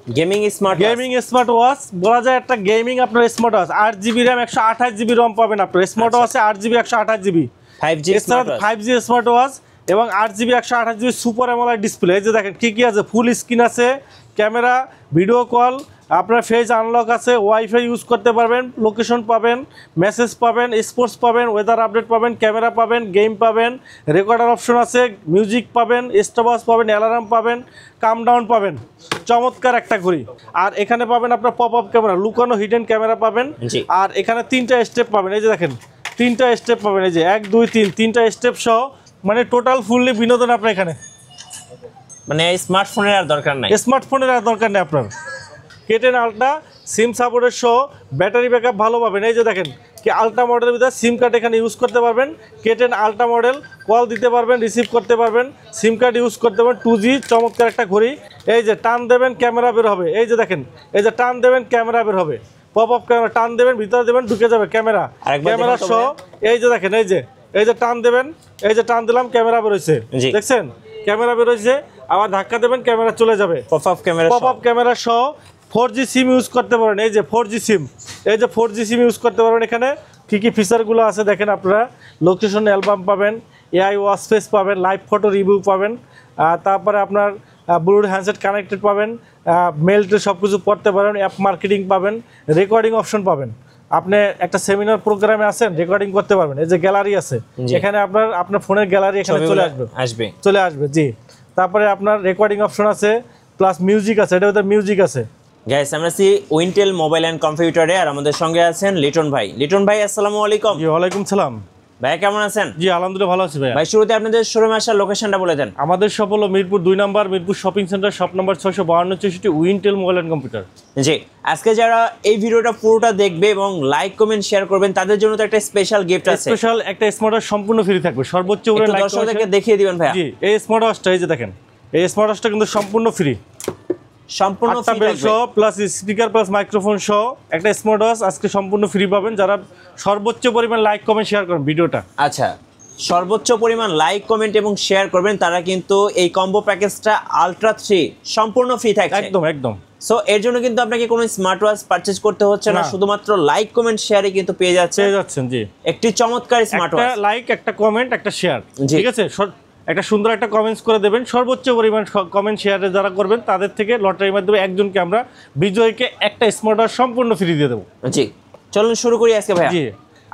Gaming smart watch বলা যায়, একটা গেমিং আপনার smart watch. 8GB RAM 128GB ROM পাবেন আপনার স্মার্ট ওয়াচে। 8GB 128GB 5G smart watch এবং 8GB 128GB super AMOLED display. এই যে দেখেন কি কি আছে, ফুল স্ক্রিন আছে, ক্যামেরা, ভিডিও কল, আপনার ফেস আনলক আছে, ওয়াইফাই ইউজ করতে পারবেন, লোকেশন পাবেন, মেসেজ পাবেন, স্পোর্টস পাবেন, ওয়েদার আপডেট পাবেন, ক্যামেরা পাবেন, গেম পাবেন, রেকর্ডার অপশন আছে, মিউজিক পাবেন, স্টপওয়াচ পাবেন, অ্যালার্ম পাবেন, কামডাউন পাবেন। চমৎকার একটা ঘড়ি। আর এখানে পাবেন আপনার পপ আপ ক্যামেরা, লুকানো হিডেন ক্যামেরা পাবেন। আর এখানে 3টা স্টেপ পাবেন। এই যে দেখেন 3টা স্টেপ পাবেন, এই যে 1 2 3 3টা স্টেপ সহ, মানে টোটাল ফুললি বিনোদন আপনার এখানে। মানে স্মার্টফোনের আর দরকার নাই, আপনার K10 আলট্রা সিম সাপোর্টের সহ, ব্যাটারি ব্যাকআপ ভালো পাবেন। এই যে দেখেন কি আলট্রা মডেলের ভিতরে সিম কার্ড এখানে ইউজ করতে পারবেন। K10 আলট্রা মডেল, কল দিতে পারবেন, রিসিভ করতে পারবেন, সিম কার্ড ইউজ করতে পারবেন। 2G চমৎকার একটা ঘড়ি। এই যে টান দেবেন ক্যামেরা বের হবে, এই যে দেখেন, এই যে টান দেবেন ক্যামেরা বের হবে, পপ আপ ক্যামেরা, টান দেবেন ভিতরে দেবেন ঢুকে যাবে ক্যামেরা সহ। এই যে দেখেন, এই যে টান দেবেন, এই যে টান দিলাম ক্যামেরা বের হয়েছে, দেখছেন ক্যামেরা বের হয়েছে। আবার ধাক্কা দেবেন ক্যামেরা চলে যাবে, পপ আপ ক্যামেরা সহ। 4G সিম ইউজ করতে পারেন, এই যে 4G সিম, এই যে 4G সিম ইউজ করতে পারবেন। এখানে কী কী ফিচারগুলো আছে দেখেন আপনারা, লোকেশন অ্যালবাম পাবেন, AI ওয়াচ ফেস পাবেন, লাইভ ফটো রিভিউ পাবেন, তারপরে আপনার ব্লুটুথ হ্যান্ডসেট কানেক্টেড পাবেন, মেলটে সব কিছু পড়তে পারেন, অ্যাপ মার্কেটিং পাবেন, রেকর্ডিং অপশন পাবেন। আপনি একটা সেমিনার প্রোগ্রামে আছেন, রেকর্ডিং করতে পারবেন। এই যে গ্যালারি আছে, এখানে আপনার ফোনের গ্যালারি এখানে চলে আসবে জি। তারপরে আপনার রেকর্ডিং অপশন আছে, প্লাস মিউজিক আছে, এটার ভিতরে মিউজিক আছে। গাইস আমরা আছি উইন্টেল মোবাইল এন্ড কম্পিউটারে, আর আমাদের সঙ্গে আছেন লিটন ভাই। লিটন ভাই আসসালামু আলাইকুম। জি ওয়ালাইকুম সালাম। ভাই কেমন আছেন? জি আলহামদুলিল্লাহ ভালো আছি ভাই। ভাই শুরুতে আপনাদের শোরুমে আসার লোকেশনটা বলে দেন। আমাদের শপ হলো Mirpur 2 number, Mirpur shopping centre, shop number 652 Wintel mobile and computer. জি আজকে যারা এই ভিডিওটা পুরোটা দেখবে এবং লাইক কমেন্ট শেয়ার করবেন, তাদের জন্য তো একটা স্পেশাল গিফট আছে। স্পেশাল একটা স্মার্ট ওয়াচ সম্পূর্ণ ফ্রি থাকবে, সর্বোচ্চ উপরে লাইক দর্শকদেরকে দেখিয়ে দিবেন ভাই। জি এই স্মার্ট ওয়াচটা, এই যে দেখেন, এই স্মার্ট ওয়াচটা কিন্তু সম্পূর্ণ ফ্রি, সম্পূর্ণ ফ্রি সহ, প্লাস স্পিকার প্লাস মাইক্রোফোন সহ একটা স্মার্ট ওয়াচ আজকে সম্পূর্ণ ফ্রি পাবেন যারা সর্বোচ্চ পরিমাণ লাইক কমেন্ট শেয়ার করেন ভিডিওটা। আচ্ছা, সর্বোচ্চ পরিমাণ লাইক কমেন্ট এবং শেয়ার করবেন, তারা কিন্তু এই কম্বো প্যাকেজটা আলট্রা 3 সম্পূর্ণ ফ্রি থাকছে। একদম। সো এর জন্য কিন্তু আপনাকে কোনো স্মার্ট ওয়াচ পারচেজ করতে হচ্ছে না, শুধুমাত্র লাইক কমেন্ট শেয়ারে কিন্তু পেয়ে যাচ্ছেন জি একটি চমৎকার স্মার্ট ওয়াচ। একটা লাইক, একটা কমেন্ট, একটা শেয়ার, ঠিক আছে, একটা সুন্দর একটা কমেন্টস করে দেবেন। সর্বোচ্চ পরিমাণ কমেন্ট শেয়ারে যারা করবেন তাদের থেকে লটারির মাধ্যমে একজনকে আমরা বিজয়ীকে একটা স্মার্ট ওয়াচ সম্পূর্ণ ফ্রি দিয়ে দেবো। জি চলুন শুরু করি আজকে ভাই। জি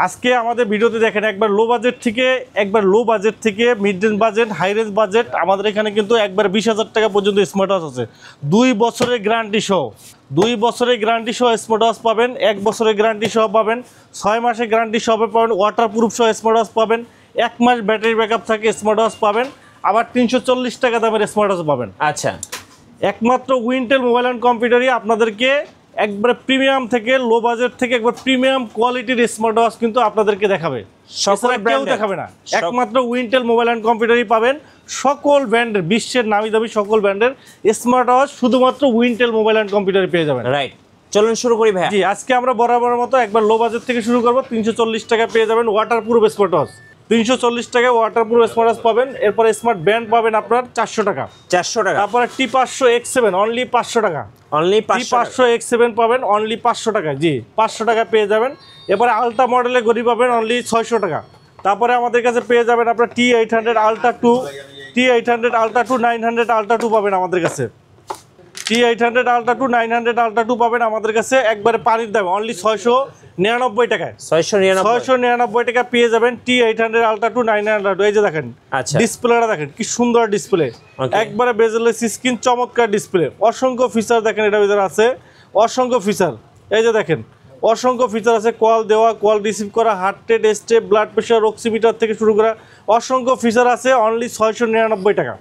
আজকে আমাদের ভিডিওতে দেখেন, একবার লো বাজেট থেকে mid range budget, high range budget, আমাদের এখানে কিন্তু একবার 20,000 টাকা পর্যন্ত স্মার্ট ওয়াচ আছে। 2 বছরের গ্যারান্টি সহ স্মার্ট ওয়াচ পাবেন, 1 বছরের গ্যারান্টি সহ পাবেন, 6 মাসের গ্যারান্টি সহ পাবেন, ওয়াটারপ্রুফ সহ স্মার্ট ওয়াচ পাবেন, 1 মাস ব্যাটারি ব্যাকআপ থাকে স্মার্ট ওয়াচ পাবেন, আবার 340 টাকা দামের স্মার্ট ওয়াচ পাবেন। আচ্ছা, একমাত্র উইন্টেল মোবাইল অ্যান্ড কম্পিউটারই আপনাদেরকে একবার প্রিমিয়াম থেকে, লো বাজেট থেকে একবার প্রিমিয়াম কোয়ালিটির স্মার্ট ওয়াচ কিন্তু আপনাদেরকে দেখাবে, কেউ দেখাবে না। একমাত্র উইন্টেল মোবাইল অ্যান্ড কম্পিউটারই পাবেন। সকল ব্র্যান্ডের, বিশ্বের নামি দামি সকল ব্র্যান্ডের স্মার্ট ওয়াচ শুধুমাত্র উইন্টেল মোবাইল অ্যান্ড কম্পিউটারে পেয়ে যাবেন। রাইট, চলুন শুরু করি ভাই। জি আজকে আমরা বরাবর মতো একবার লো বাজেট থেকে শুরু করবো। 340 টাকা পেয়ে যাবেন ওয়াটারপ্রুফ স্মার্ট ওয়াচ, 340 টাকায় ওয়াটারপ্রুফ স্মার্ট ওয়াচ পাবেন। এরপরে স্মার্ট ব্যান্ড পাবেন আপনার 400 টাকা। তারপরে T500 X7 অনলি 500 টাকা। T500 X7 পাবেন অনলি 500 টাকা। জি 500 টাকা পেয়ে যাবেন। এরপরে আলট্রা মডেলের ঘড়ি পাবেন অনলি 600 টাকা। তারপরে আমাদের কাছে পেয়ে যাবেন আপনার T800 ultra 2, T800 ultra 2, 900 ultra 2 পাবেন আমাদের কাছে। T800 আলট্রা 2, 900 আলট্রা 2 পাবেন আমাদের কাছে একবারে পানির দাম অনলি 699 টাকায়। 699 টাকা পেয়ে যাবেন T800 আলট্রা 2, 900 আলট্রা 2। এই যে দেখেন ডিসপ্লেটা, দেখেন কি সুন্দর ডিসপ্লে, একবারে বেজেলেস স্ক্রিন, চমৎকার ডিসপ্লে, অসংখ্য ফিচার দেখেন এটার ভিতরে আছে, অসংখ্য ফিচার। এই যে দেখেন অসংখ্য ফিচার আছে, কল দেওয়া, কল রিসিভ করা, heart rate, step, blood pressure, oximeter থেকে শুরু করা অসংখ্য ফিচার আছে। অনলি 699 টাকা,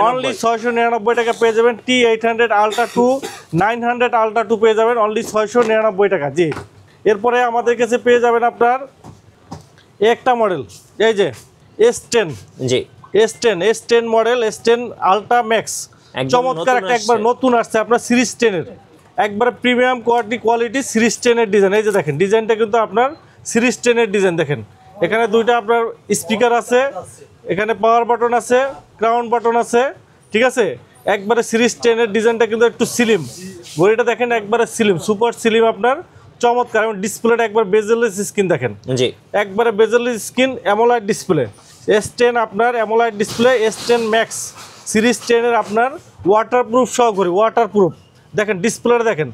অনলি 699 টাকা পেয়ে যাবেন T800 আলট্রা 2, 900 আলট্রা 2 পেয়ে যাবেন অনলি 699 টাকা। জি এরপরে আমাদের কাছে পেয়ে যাবেন আপনার একটা মডেল, এই যে S10, জি S10 model, S10 ultra max, চমৎকার একটা একবার নতুন আসছে আপনার সিরিজ 10 এর, একবার প্রিমিয়াম কোয়ালিটি সিরিজ 10 এর ডিজাইন। এই যে দেখেন ডিজাইনটা কিন্তু আপনার সিরিজ 10 এর ডিজাইন। দেখেন এখানে দুইটা আপনার স্পিকার আছে, এখানে পাওয়ার বাটন আছে, ক্রাউন বাটন আছে, ঠিক আছে। একবারে সিরিজ 10 এর ডিজাইনটা কিন্তু একটু স্লিম, ঘড়িটা দেখেন একবারে স্লিম, সুপার স্লিম আপনার, চমৎকার। এবং ডিসপ্লেটা একবার বেজেললেস স্ক্রিন দেখেন, জি একবারে বেজেললেস স্ক্রিন, অ্যামোলাইড ডিসপ্লে, S10 আপনার অ্যামোলাইড ডিসপ্লে, S10 ম্যাক্স সিরিজ 10 এর আপনার ওয়াটারপ্রুফ সহ ঘড়ি, ওয়াটারপ্রুফ। দেখেন ডিসপ্লেটা দেখেন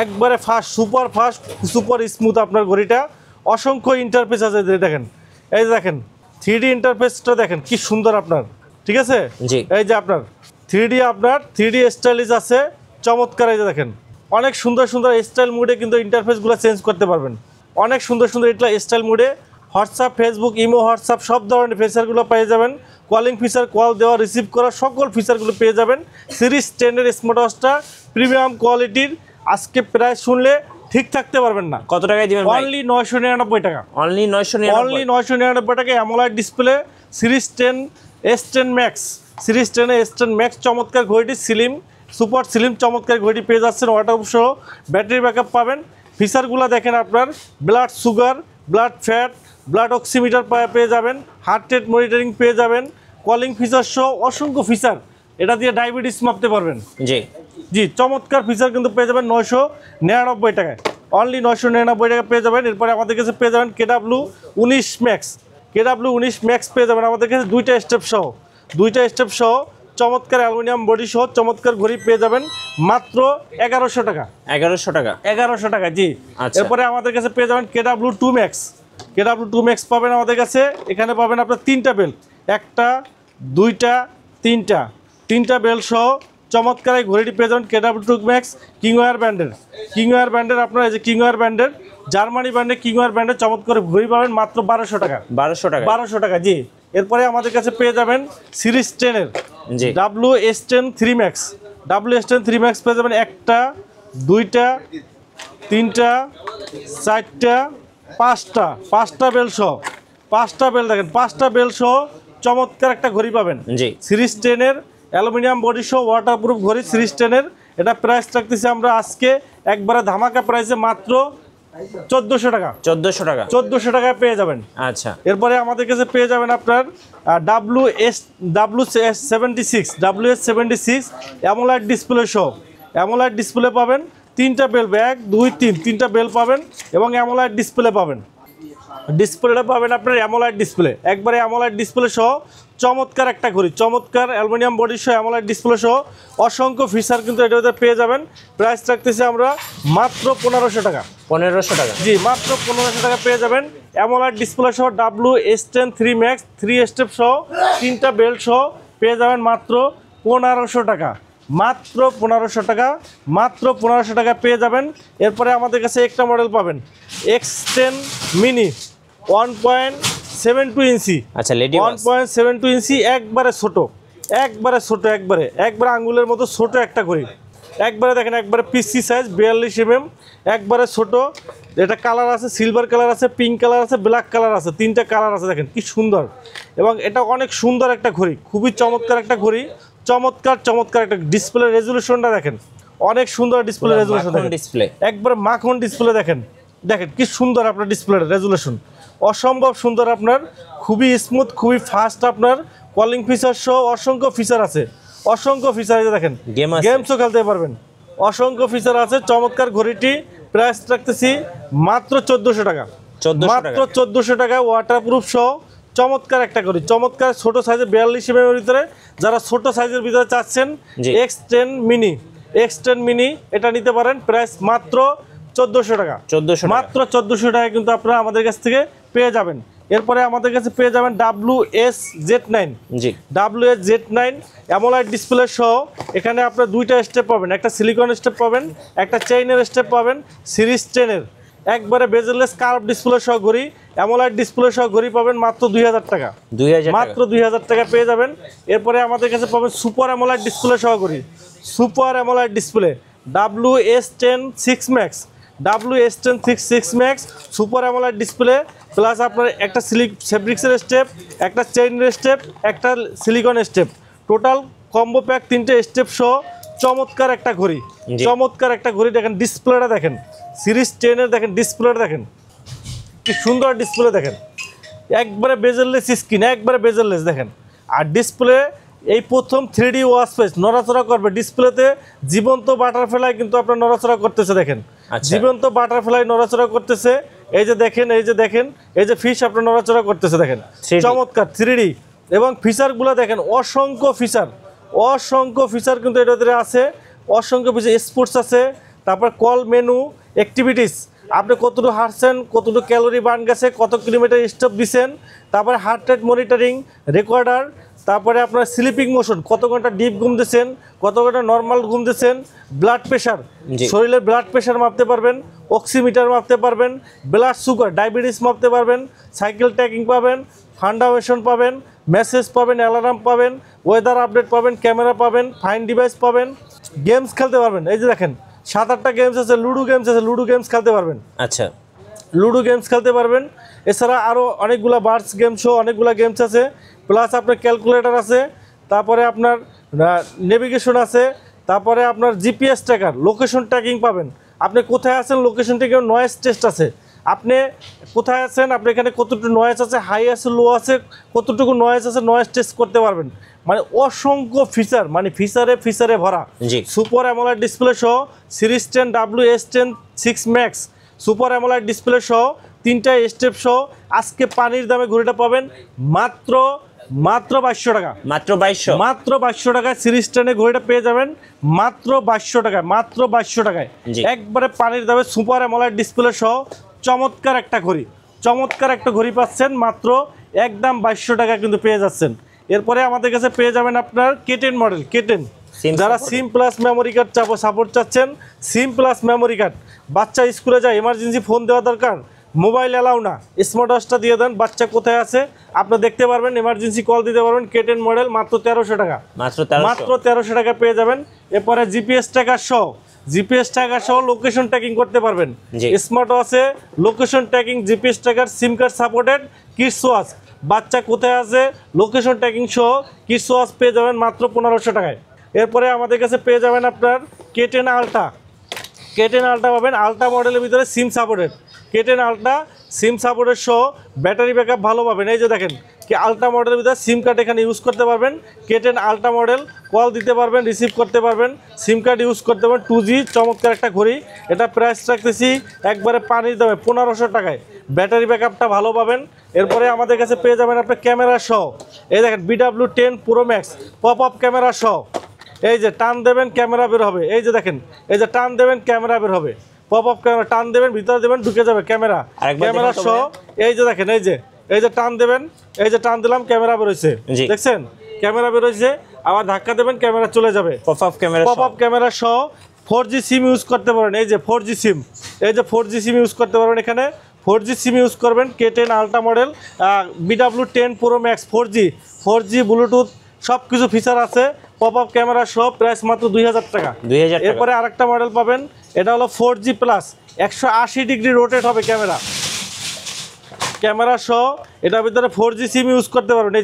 একবারে fast, super fast, super smooth আপনার ঘড়িটা। অসংখ্য ইন্টারফেস আছে দেখেন, এই যে দেখেন 3D ইন্টারফেসটা দেখেন কি সুন্দর আপনার, ঠিক আছে। জি এই যে আপনার 3D আপনার 3D স্টাইলিশ আছে, চমৎকার। এই যে দেখেন অনেক সুন্দর সুন্দর স্টাইল মুডে কিন্তু ইন্টারফেসগুলো চেঞ্জ করতে পারবেন, অনেক সুন্দর সুন্দর এটা স্টাইল মুডে। হোয়াটসঅ্যাপ, ফেসবুক, ইমো, হোয়াটসঅ্যাপ সব ধরনের ফিচারগুলো পেয়ে যাবেন। কলিং ফিচার, কল দেওয়া, রিসিভ করা সকল ফিচারগুলো পেয়ে যাবেন। সিরিজ 10 এর স্মার্ট ওয়াচটা প্রিমিয়াম কোয়ালিটির, আজকে প্রাইস শুনলে ঠিক থাকতে পারবেন না। কত টাকায় দিবেন? অনলি 999 টাকা, অনলি 999 টাকা। অ্যামোলাইড display series 10 S10 max, series 10 S10 max চমৎকার ঘড়িটি, স্লিম, সুপার স্লিম চমৎকার ঘড়িটি পেয়ে যাচ্ছেন। ওয়াটারপ্রুফ সহ ব্যাটারি ব্যাকআপ পাবেন। ফিচারগুলো দেখেন আপনার blood sugar, blood fat, blood oximeter পেয়ে যাবেন, হার্ট রেট মনিটরিং পেয়ে যাবেন, কলিং ফিচার সহ অসংখ্য ফিচার। এটা দিয়ে ডায়াবেটিস মাপতে পারবেন। জি জি চমৎকার ফিচার কিন্তু পেয়ে যাবেন 999 টাকায়, অনলি 999 টাকা পেয়ে যাবেন। এরপরে আমাদের কাছে পেয়ে যাবেন KW19 ম্যাক্স, KW19 ম্যাক্স পেয়ে যাবেন আমাদের কাছে দুইটা স্টেপ সহ চমৎকার অ্যালুমিনিয়াম বডি সহ চমৎকার ঘড়ি পেয়ে যাবেন মাত্র 1100 টাকা। 1100 টাকা জি। আচ্ছা। এরপরে আমাদের কাছে পেয়ে যাবেন KW2 ম্যাক্স, KW2 ম্যাক্স পাবেন আমাদের কাছে। এখানে পাবেন আপনার 3টা বেল, 1টা 2টা 3টা বেল সহ চমৎকার এই ঘড়িটি পেয়ে যাবেন KW2 ম্যাক্স কিংওয়ার ব্র্যান্ডের আপনার, এই যে কিংওয়ার ব্র্যান্ডের, জার্মানি ব্র্যান্ডের কিংওয়ার ব্র্যান্ডের চমৎকার ঘড়ি পাবেন মাত্র 1200 টাকা। 1200 টাকা জি। এরপরে আমাদের কাছে পেয়ে যাবেন সিরিজ 10 এর জি WS10 3 ম্যাক্স, WS10 3 ম্যাক্স পেয়ে যাবেন 1টা 2টা 3টা 4টা 5টা বেল সহ, 5টা বেল দেখেন, 5টা বেল সহ চমৎকার একটা ঘড়ি পাবেন। জি সিরিজ 10 এর অ্যালুমিনিয়াম বডি সহ ওয়াটারপ্রুফ ঘড়ি সিরিজ 10 এর। এটা প্রাইস রাখতেছি আমরা আজকে একবারে ধামাকা প্রাইসে মাত্র 1400 টাকা। 1400 টাকায় পেয়ে যাবেন। আচ্ছা। এরপরে আমাদের কাছে পেয়ে যাবেন আপনার WS76 অ্যামোলাইড ডিসপ্লে সহ, অ্যামোলাইড ডিসপ্লে পাবেন 3টা বেল, 1 2 3 3টা বেল পাবেন এবং অ্যামোলাইড ডিসপ্লে পাবেন। ডিসপ্লেটা পাবেন আপনার অ্যামোলাইড ডিসপ্লে, একবারে অ্যামোলাইড ডিসপ্লে সহ চমৎকার একটা ঘড়ি, চমৎকার অ্যালুমিনিয়াম বডি সহ অ্যামোলাইড ডিসপ্লে সহ অসংখ্য ফিচার কিন্তু এটাতে পেয়ে যাবেন। প্রাইস রাখতেছি আমরা মাত্র 1500 টাকা। 1500 টাকা জি মাত্র 1500 টাকা পেয়ে যাবেন অ্যামোলাইড ডিসপ্লে সহ WS10 3 ম্যাক্স 3 স্টেপ সহ 3টা বেল্ট সহ পেয়ে যাবেন মাত্র 1500 টাকা। মাত্র 1500 টাকা, মাত্র 1500 টাকা পেয়ে যাবেন। এরপরে আমাদের কাছে একটা মডেল পাবেন X10 মিনি 1.72 ইঞ্চি। আচ্ছা, লেডি 1.72 ইঞ্চি, একবারে ছোট, একবারে আঙ্গুলের মতো ছোট একটা ঘড়ি। একবারে দেখেন একবারে পিসি সাইজ 42 mm, একবারে ছোট। এটা কালার আছে, সিলভার কালার আছে, পিঙ্ক কালার আছে, ব্ল্যাক কালার আছে, 3টা কালার আছে। দেখেন কি সুন্দর, এবং এটা অনেক সুন্দর একটা ঘড়ি, খুবই চমৎকার একটা ঘড়ি, চমৎকার একটা ডিসপ্লে রেজুলেশনটা দেখেন, অনেক সুন্দর ডিসপ্লে রেজুলেশন, একবারে মাখন ডিসপ্লে দেখেন কি সুন্দর আপনার ডিসপ্লে রেজুলেশন, অসম্ভব সুন্দর আপনার, খুবই স্মুথ, খুবই ফাস্ট আপনার, কলিং ফিচার সহ অসংখ্য ফিচার আছে, অসংখ্য ফিচার আছে। দেখেন গেমসও খেলতে পারবেন, অসংখ্য ফিচার আছে। চমৎকার ঘড়িটি প্রাইস রাখতেছি মাত্র 1400 টাকা, মাত্র 1400 টাকা, ওয়াটারপ্রুফ সহ চমৎকার একটা ঘড়ি, চমৎকার ছোট সাইজে 42 mm এর ভিতরে। যারা ছোট সাইজের ভিতরে চাচ্ছেন X10 মিনি এটা নিতে পারেন। প্রাইস মাত্র 1400 টাকা, মাত্র 1400 টাকা কিন্তু আপনারা আমাদের কাছ থেকে পেয়ে যাবেন। এরপরে আমাদের কাছে পেয়ে যাবেন WS-Z9, WS-Z9 অ্যামোলাইড ডিসপ্লে সহ। এখানে আপনার 2টা স্টেপ পাবেন, একটা সিলিকন স্টেপ পাবেন, একটা চেইনের স্টেপ পাবেন। সিরিজ 10 এর একবারে বেজেললেস কার্ভ ডিসপ্লে সহ ঘড়ি, অ্যামোলাইড ডিসপ্লে সহ ঘড়ি পাবেন মাত্র 2000 টাকা, মাত্র 2000 টাকা পেয়ে যাবেন। এরপরে আমাদের কাছে পাবেন সুপার অ্যামোলাইড ডিসপ্লে সহ ঘড়ি, super AMOLED display WS10 6 max, WS10 6 max super AMOLED display, plus আপনার একটা ফেব্রিক্সের স্টেপ, একটা চেইনের স্টেপ, একটা silicone strap, total combo pack 3টে স্টেপ সহ চমৎকার একটা ঘড়ি, চমৎকার একটা ঘড়ি। দেখেন ডিসপ্লেটা দেখেন, সিরিজ 10 এর দেখেন ডিসপ্লেটা দেখেন কি সুন্দর ডিসপ্লে, দেখেন একবারে বেজেললেস স্ক্রিন, একবারে বেজেললেস দেখেন। আর ডিসপ্লে এই প্রথম 3D ওয়াশ পেজ নড়াচড়া করবে ডিসপ্লেতে, জীবন্ত বাটারফ্লাই কিন্তু আপনার নড়াচড়া করতেছে দেখেন, জীবন্ত বাটারফ্লাই নড়াচড়া করতেছে। এই যে দেখেন, এই যে দেখেন, এই যে ফিশ আপনার নড়াচড়া করতেছে দেখেন, চমৎকার 3D। এবং ফিচারগুলো দেখেন, অসংখ্য ফিচার কিন্তু এটাতে আছে, অসংখ্য ফিচার। স্পোর্টস আছে, তারপর কল মেনু, অ্যাক্টিভিটিস, আপনি কতটুকু হাঁটছেন, কতটুকু ক্যালোরি বার্ন গেছে, কত কিলোমিটার স্টেপ দিচ্ছেন, তারপরে হার্ট রেট মনিটরিং, রেকর্ডার, তারপরে আপনার স্লিপিং মোশন, কত ঘন্টা ডিপ ঘুমতেছেন, কত ঘন্টা নর্মাল ঘুমতেছেন, ব্লাড প্রেশার, শরীরের ব্লাড প্রেশার মাপতে পারবেন, অক্সিমিটার মাপতে পারবেন, ব্লাড সুগার, ডায়াবেটিস মাপতে পারবেন, সাইকেল ট্র্যাকিং পাবেন, ফান্ডামেশন পাবেন, মেসেজ পাবেন, অ্যালার্ম পাবেন, ওয়েদার আপডেট পাবেন, ক্যামেরা পাবেন, ফাইন ডিভাইস পাবেন, গেমস খেলতে পারবেন। এই যে দেখেন 7-8টা গেমস আছে, লুডো গেমস আছে, লুডো গেমস খেলতে পারবেন। আচ্ছা, লুডো গেমস খেলতে পারবেন। এছাড়া আরও অনেকগুলো বার্ডস গেম সহ অনেকগুলো গেমস আছে, প্লাস আপনার ক্যালকুলেটর আছে, তারপরে আপনার নেভিগেশন আছে, তারপরে আপনার জিপিএস ট্র্যাকার, লোকেশন ট্র্যাকিং পাবেন, আপনি কোথায় আছেন লোকেশন ট্র্যাকিং, নয়েজ টেস্ট আছে, আপনি কোথায় আছেন, আপনি এখানে কতটুকু নয়েজ আছে, হাই আছে, লো আছে, কতটুকু নয়েজ আছে, নয়েজ টেস্ট করতে পারবেন। মানে অসংখ্য ফিচার, মানে ফিচারে ভরা। সুপার অ্যামোলেড ডিসপ্লে সহ series 10 WS10 6 max super AMOLED display সহ 3টা স্টেপ সহ আজকে পানির দামে ঘড়িটা পাবেন মাত্র 2200 টাকা। মাত্র 2200 টাকায় সিরিজ 10 ঘড়িটা পেয়ে যাবেন মাত্র 2200 টাকায়, মাত্র 2200 টাকায় একবারে পানির দামে সুপার অ্যামোলেড ডিসপ্লে সহ চমৎকার একটা ঘড়ি পাচ্ছেন মাত্র একদম 2200 টাকা কিন্তু পেয়ে যাচ্ছেন। এরপরে আমাদের কাছে পেয়ে যাবেন আপনার কেটেন মডেল, কেটেন, যারা সিম প্লাস মেমোরি কার্ড সাপোর্ট চাচ্ছেন, সিম প্লাস মেমোরি কার্ড, বাচ্চা স্কুলে যায় এমার্জেন্সি ফোন দেওয়া দরকার, মোবাইল অ্যালাউ না, স্মার্ট ওয়াচটা দিয়ে দেন, বাচ্চা কোথায় আছে আপনি দেখতে পারবেন, এমার্জেন্সি কল দিতে পারবেন। কেটেন মডেল মাত্র 1300 টাকা, মাত্র 1300 টাকা পেয়ে যাবেন। এরপরে জিপিএস ট্র্যাকার সহ লোকেশন ট্র্যাকিং করতে পারবেন। স্মার্ট ওয়াচে location tracking, GPS tracker, SIM card supported, kids watch, বাচ্চা কোথায় আছে লোকেশন ট্র্যাকিং সহ কিডস ওয়াচ পেয়ে যাবেন মাত্র 1500 টাকায়। এরপরে আমাদের কাছে পেয়ে যাবেন আপনার কেটেন আলট্রা পাবেন, আলট্রা মডেলের ভিতরে সিম সাপোর্টেড, কেটেন আলট্রা সিম সাপোর্টের সহ ব্যাটারি ব্যাকআপ ভালো পাবেন। এই যে দেখেন কি আলট্রা মডেলের ভিতরে সিম কার্ড এখানে ইউজ করতে পারবেন, কেটেন আলট্রা মডেল, কল দিতে পারবেন, রিসিভ করতে পারবেন, সিম কার্ড ইউজ করতে পারবেন, 2G চমৎকার একটা ঘড়ি। এটা প্রাইস রাখতেছি একবারে পানির দামে 1500 টাকায়, ব্যাটারি ব্যাকআপটা ভালো পাবেন। এরপরে আমাদের কাছে পেয়ে যাবেন আপনার ক্যামেরা সহ, এই দেখেন BW10 Pro Max pop up camera সহ, এই যে টান দেবেন ক্যামেরা বের হবে, এই যে দেখেন, এই যে টান দেবেন ক্যামেরা বের হবে, পপ আপ ক্যামেরা, টান দেবেন ভিতরে দেবেন ঢুকে যাবে ক্যামেরা সহ। এই যে দেখেন, এই যে টান দেবেন, এই যে টান দিলাম ক্যামেরা বেরোচ্ছে, দেখছেন ক্যামেরা বেরোচ্ছে, আবার ধাক্কা দেবেন ক্যামেরা চলে যাবে, পপ আপ ক্যামেরা সহ। 4G সিম ইউজ করতে পারেন, এই যে 4G সিম, এই যে 4G সিম ইউজ করতে পারবেন, এখানে 4G সিম ইউজ করবেন। কেটেন ultra model BW10 Pro Max 4G Bluetooth সব কিছু ফিচার আছে, পপ আপ ক্যামেরা সহ, প্রাইস মাত্র 2000 টাকা। এরপরে আরেকটা মডেল পাবেন, এটা হলো 4G প্লাস, 180 ডিগ্রি রোটেট হবে ক্যামেরা সহ, এটার ভিতরে 4G সিম ইউজ করতে পারবেন,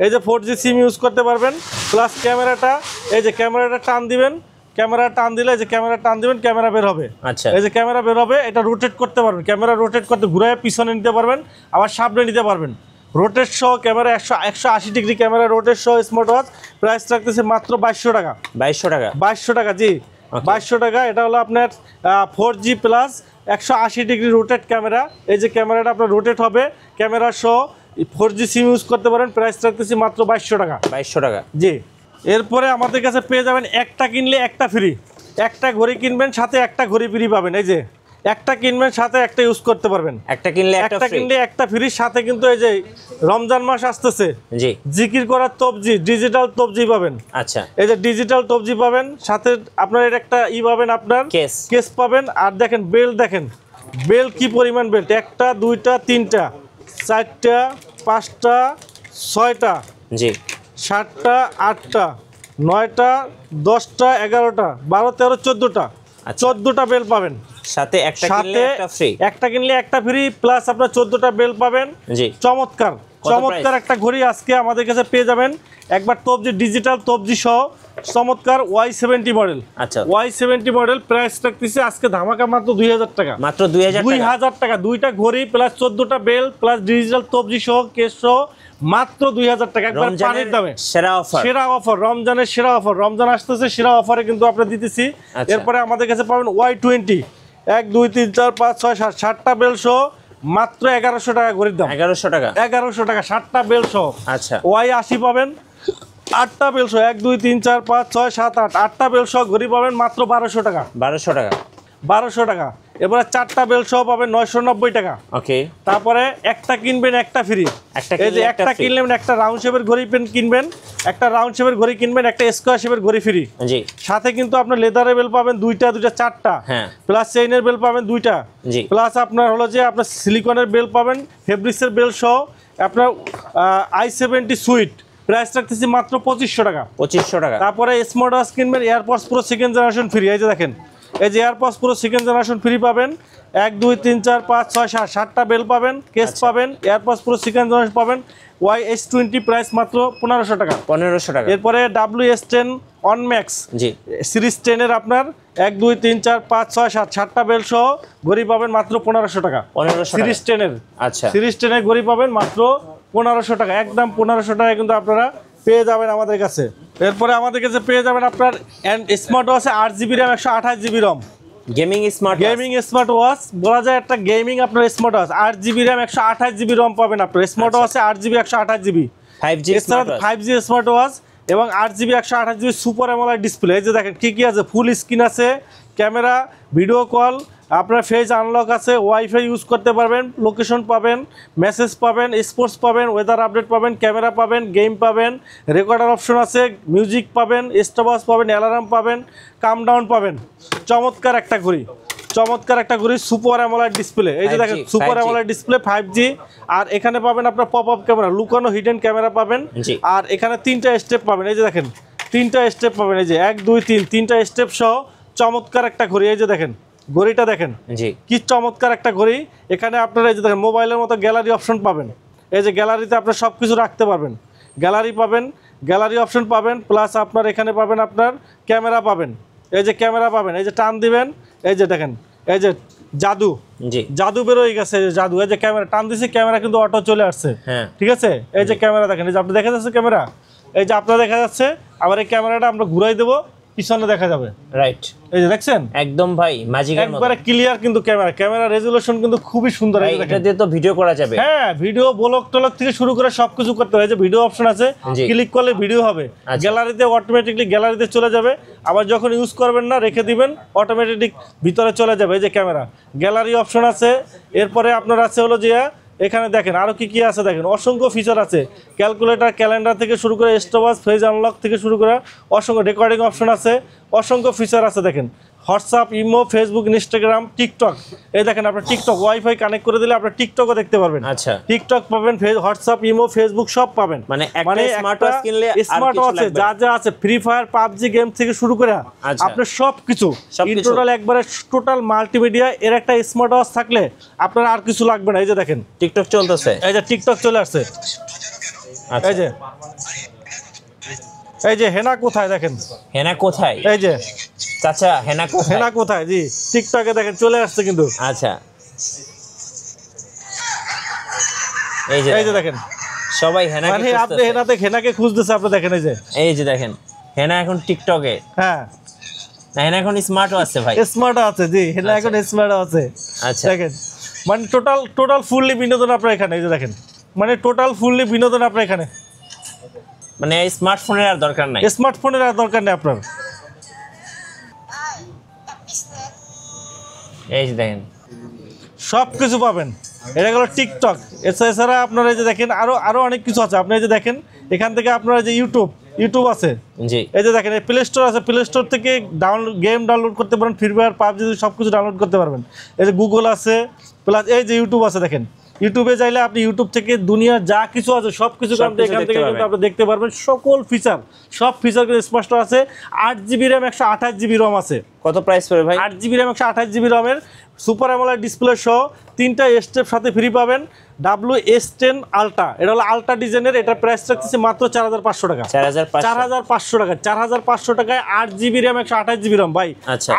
এই যে 4G সিম ইউজ করতে পারবেন, প্লাস ক্যামেরাটা, এই যে ক্যামেরাটা টান দিবেন, ক্যামেরা টান দিলে যে ক্যামেরা টান দিবেন ক্যামেরা বের হবে, এই যে ক্যামেরা বের হবে, এটা রোটেট করতে পারবেন, ক্যামেরা রোটেট করতে ঘুরে পিছনে নিতে পারবেন, আবার সামনে নিতে পারবেন, রোটেট সহ ক্যামেরা 180 ডিগ্রি ক্যামেরা রোটেট সহ স্মার্ট ওয়াচ, প্রাইস রাখতেছে মাত্র 2200 টাকা। 2200 টাকা জি, 2200 টাকা। এটা হলো আপনার 4G plus 180 degree rotate camera, এই যে ক্যামেরাটা আপনার রোটেট হবে, ক্যামেরা সহ 4G সিম ইউজ করতে পারেন, প্রাইস রাখতেছি মাত্র 2200 টাকা জি। এরপরে আমাদের কাছে পেয়ে যাবেন একটা কিনলে একটা ফ্রি, একটা ঘড়ি কিনবেন সাথে একটা ঘড়ি ফ্রি পাবেন, এই যে একটা কিনবেন সাথে একটা ইউজ করতে পারবেন, একটা কিনলে একটা ফ্রি। সাথে কিন্তু এই যে রমজান মাস আসতেছে, জিকির করার তবজি, ডিজিটাল তবজি পাবেন, আচ্ছা এই যে ডিজিটাল তবজি পাবেন, সাথে আপনার এটা একটা পাবেন, আপনার কেস পাবেন। আর দেখেন বেল্ট, দেখেন বেল্ট কি পরিমাণ বেল্ট, 1টা 2টা 3টা 4টা 5টা 6টা জি, 7টা 8টা 9টা 10টা 11টা 12 13 14টা বেল্ট পাবেন, সাথে একটা কিনলে একটা ফ্রি, একটা কিনলে একটা ফ্রি, প্লাস আপনার 14টা বেল্ট পাবেন। চমৎকার চমৎকার একটা ঘড়ি আজকে আমাদের কাছে পেয়ে যাবেন একবার তবজি ডিজিটাল তবজি সহ চমৎকার Y70 মডেল। আচ্ছা Y70 মডেল প্রাইস রাখতেছে আজকে ধামাকা মাত্র 2000 টাকা। মাত্র 2000 টাকা, দুইটা ঘড়ি প্লাস 14টা বেল প্লাস ডিজিটাল তবজি সহ কেস সহ মাত্র 2000 টাকা একবার পানির দামে। সেরা অফার রমজানের সেরা অফার, রমজান আসতেছে সেরা অফারে কিন্তু আমরা দিতেছি। এরপরে আমাদের কাছে পাবেন Y20 1 2 3 4 5 6 7 7টা বেল সহ মাত্র 1100 টাকা ঘড়ির দাম। 1100 টাকা 7টা বেল সহ। আচ্ছা Y80 পাবেন 8টা বেল সহ 1 2 3 4 5 6 7 8 8টা বেল সহ ঘড়ি পাবেন মাত্র 1200 টাকা। 1200 টাকা। এবারে 4টা বেল সহ পাবেন 990 টাকা। ওকে, তারপরে একটা কিনবেন একটা ফ্রি। এই যে একটা কিনলেন একটা রাউন্ড শেপের ঘড়ি কিনবেন, একটা রাউন্ড শেপের ঘড়ি কিনবেন, একটা স্কয়ার শেপের ঘড়ি ফ্রি। জি, সাথে কিন্তু আপনার লেদারের বেল পাবেন দুইটা 4টা, হ্যাঁ, প্লাস চেইনের বেল পাবেন দুইটা, জি, প্লাস আপনার হলো যে আপনার সিলিকনের বেল পাবেন, ফেব্রিক্সের বেল সহ আপনার i70 সুইট প্রাইস রাখতেছি মাত্র 2500 টাকা। 2500 টাকা। তারপরে স্মার্ট ওয়াচ কিনবেন AirPods pro second generation free. এই যে দেখেন এই যে AirPods pro second generation free পাবেন 1 2 3 4 5 6 7 7টা বেল পাবেন, কেস পাবেন, এয়ারপডস প্রো সেকেন্ড জেনারেশন পাবেন। YS20 প্রাইস মাত্র 1500 টাকা। 1500 টাকা। এরপরে WS10 on max G series 10 এর আপনার 1 2 3 4 5 6 7 7টা বেল সহ ঘড়ি পাবেন মাত্র 1500 টাকা। 1500 সিরিজ 10 এর। আচ্ছা, সিরিজ 10 এর ঘড়ি পাবেন মাত্র 1500 টাকা, একদম 1500 টাকা কিন্তু আপনারা পেয়ে যাবেন আমাদের কাছে। এরপরে আমাদের কাছে পেয়ে যাবেন আপনার স্মার্ট ওয়াচে 8GB RAM 128GB ROM gaming smart watch বলা যায় একটা গেমিং আপনার smart watch 8GB RAM 128GB ROM পাবেন আপনার স্মার্ট ওয়াচে 8GB 128GB 5G smart watch এবং 8GB 128GB super AMOLED display. এই যে দেখেন কি কি আছে, ফুল স্ক্রিন আছে, ক্যামেরা, ভিডিও কল, আপনার ফেস আনলক আছে, ওয়াইফাই ইউজ করতে পারবেন, লোকেশন পাবেন, মেসেজ পাবেন, স্পোর্টস পাবেন, ওয়েদার আপডেট পাবেন, ক্যামেরা পাবেন, গেম পাবেন, রেকর্ডার অপশন আছে, মিউজিক পাবেন, স্টপওয়াচ পাবেন, অ্যালার্ম পাবেন, কামডাউন পাবেন। চমৎকার একটা ঘড়ি সুপার অ্যামোলেড ডিসপ্লে। এই যে দেখেন সুপার অ্যামোলেড ডিসপ্লে 5G। আর এখানে পাবেন আপনার পপ আপ ক্যামেরা, লুকানো হিডেন ক্যামেরা পাবেন। আর এখানে 3টা স্টেপ পাবেন। এই যে দেখেন 3টা স্টেপ পাবেন, এই যে 1 2 3 3টা স্টেপ সহ চমৎকার একটা ঘড়ি। এই যে দেখেন ঘড়িটা দেখেন জি কি চমৎকার একটা ঘড়ি। এখানে আপনারা এই যে দেখেন মোবাইলের মতো গ্যালারি অপশন পাবেন। এই যে গ্যালারিতে আপনারা সব কিছু রাখতে পারবেন, গ্যালারি পাবেন, গ্যালারি অপশন পাবেন, প্লাস আপনার এখানে পাবেন আপনার ক্যামেরা পাবেন। এই যে ক্যামেরা পাবেন, এই যে টান দিবেন, এই যে দেখেন এই যে জাদু বেরোয় গেছে, জাদু। এই যে ক্যামেরা টান দিছে, ক্যামেরা কিন্তু অটো চলে আসছে, ঠিক আছে। এই যে ক্যামেরা দেখেন, এই যে আপনি দেখা যাচ্ছে ক্যামেরা, এই যে আপনার দেখা যাচ্ছে। আবার এই ক্যামেরাটা আমরা ঘুরাই দেবো, পিছনে দেখা যাবে, রাইট। এই যে দেখছেন একদম ভাই ম্যাজিকের মতো একবারে ক্লিয়ার কিন্তু ক্যামেরা রেজোলিউশন কিন্তু খুবই সুন্দর। এই এটা দিয়ে তো ভিডিও করা যাবে, হ্যাঁ, ভিডিও ব্লগ টলক থেকে শুরু করে সবকিছু করতে হয়। যে ভিডিও অপশন আছে, ক্লিক করলে ভিডিও হবে, গ্যালারিতে অটোমেটিকলি গ্যালারিতে চলে যাবে। আবার যখন ইউজ করবেন না রেখে দিবেন, অটোমেটিক ভিতরে চলে যাবে। এই যে ক্যামেরা গ্যালারি অপশন আছে। এরপরে আপনার আছে হলো যে এখানে দেখেন আরো কি কি আছে, দেখেন অসংখ্য ফিচার আছে, ক্যালকুলেটর, ক্যালেন্ডার থেকে শুরু করে স্টপওয়াচ, ফেজ আনলক থেকে শুরু করে অসংখ্য রেকর্ডিং অপশন আছে, অসংখ্য ফিচার আছে। দেখেন WhatsApp, imo, Facebook, Instagram, TikTok. এই দেখেন আপনার টিকটক ওয়াইফাই কানেক্ট করে দিলে আপনার টিকটকও দেখতে পারবেন। আচ্ছা, টিকটক পাবেন, হোয়াটসঅ্যাপ, ইমো, ফেসবুক সব পাবেন। মানে স্মার্ট ওয়াচ কিনলে স্মার্ট ওয়াচে যা যা আছে, ফ্রি ফায়ার, পাবজি গেম থেকে শুরু করে আপনার সবকিছু টোটাল একবারে টোটাল মাল্টিমিডিয়া এর একটা স্মার্ট ওয়াচ থাকলে আপনার আর কিছু লাগবে না। এই যে দেখেন টিকটক চলতেছে, এই যে টিকটক চলে আসছে। এই যে হেনা কোথায়, দেখেন হেনা কোথায়, এই যে চাচা হেনা কোথায় জি টিকটকে দেখেন চলে আসছে কিন্তু। আচ্ছা, এই যে দেখেন সবাই হেনা, মানে আপনি হেনাকে খুঁজতেছে, আপনি দেখেন এই যে দেখেন হেনা এখন টিকটকে। হ্যাঁ, হেনা এখন স্মার্ট আছে ভাই, স্মার্ট আছে জি, হেনা এখন স্মার্ট আছে। আচ্ছা, দেখেন মানে টোটাল ফুললি বিনোদন আপনার এখানে। এই যে দেখেন মানে টোটাল ফুললি বিনোদন আপনার এখানে, মানে স্মার্টফোনের আর দরকার নাই, আপনার। এই যে দেখেন সব কিছু পাবেন। এটা গেল টিকটক। এছাড়া আপনার এই যে দেখেন আরো অনেক কিছু আছে। আপনি এই যে দেখেন এখান থেকে আপনার যে ইউটিউব আছে জি। এই যে দেখেন প্লে স্টোর আছে, প্লে স্টোর থেকে গেম ডাউনলোড করতে পারেন, ফ্রি ফায়ার, পাবজি সব কিছু ডাউনলোড করতে পারবেন। এই যে গুগল আছে, প্লাস এই যে ইউটিউব আছে। দেখেন ইউটিউবে চাইলে আপনি ইউটিউব থেকে দুনিয়ার যা কিছু আছে সব কিছু এখান থেকে কিন্তু আপনি দেখতে পারবেন। সকল ফিচার, সব ফিচার কিন্তু স্পষ্ট আছে। 8GB RAM 128GB ROM আছে। কত প্রাইস পড়বে ভাই? 8GB RAM 128GB ROM এর সুপার অ্যামোলেড ডিসপ্লে সহ 3টা স্টেপ সাথে ফ্রি পাবেন। WS10 আলট্রা, এটা হলো আলট্রা ডিজাইনের, এটার প্রাইস রাখতেছে মাত্র 4500 টাকা। 4500 টাকা, 4500 টাকায় 8GB RAM 128GB RAM ভাই।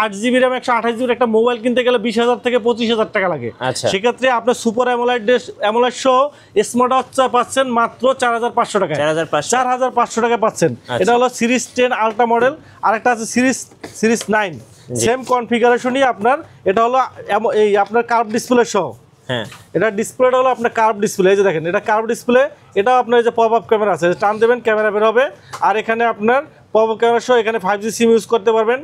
8GB RAM 128GB একটা মোবাইল কিনতে গেলে 20,000 থেকে 25,000 টাকা লাগে। সেক্ষেত্রে আপনার সুপার অ্যামোলেড সহ স্মার্ট ওয়াচ পাচ্ছেন মাত্র 4500 টাকায়। 4500 টাকায় পাচ্ছেন। এটা হলো সিরিজ 10 আলট্রা মডেল, আরেকটা আছে সিরিজ 9, সেম কনফিগারেশনই আপনার। এটা হলো এই আপনার কার্ভ ডিসপ্লে সহ। হ্যাঁ, এটা ডিসপ্লেটা হলো আপনার কার্ভ ডিসপ্লে, এই যে দেখেন এটা কার্ভ ডিসপ্লে। এটাও আপনার যে পপ আপ ক্যামেরা আছে, টান দেবেন ক্যামেরা বের হবে। আর এখানে আপনার পপ আপ ক্যামেরা সহ এখানে 5G সিম ইউজ করতে পারবেন।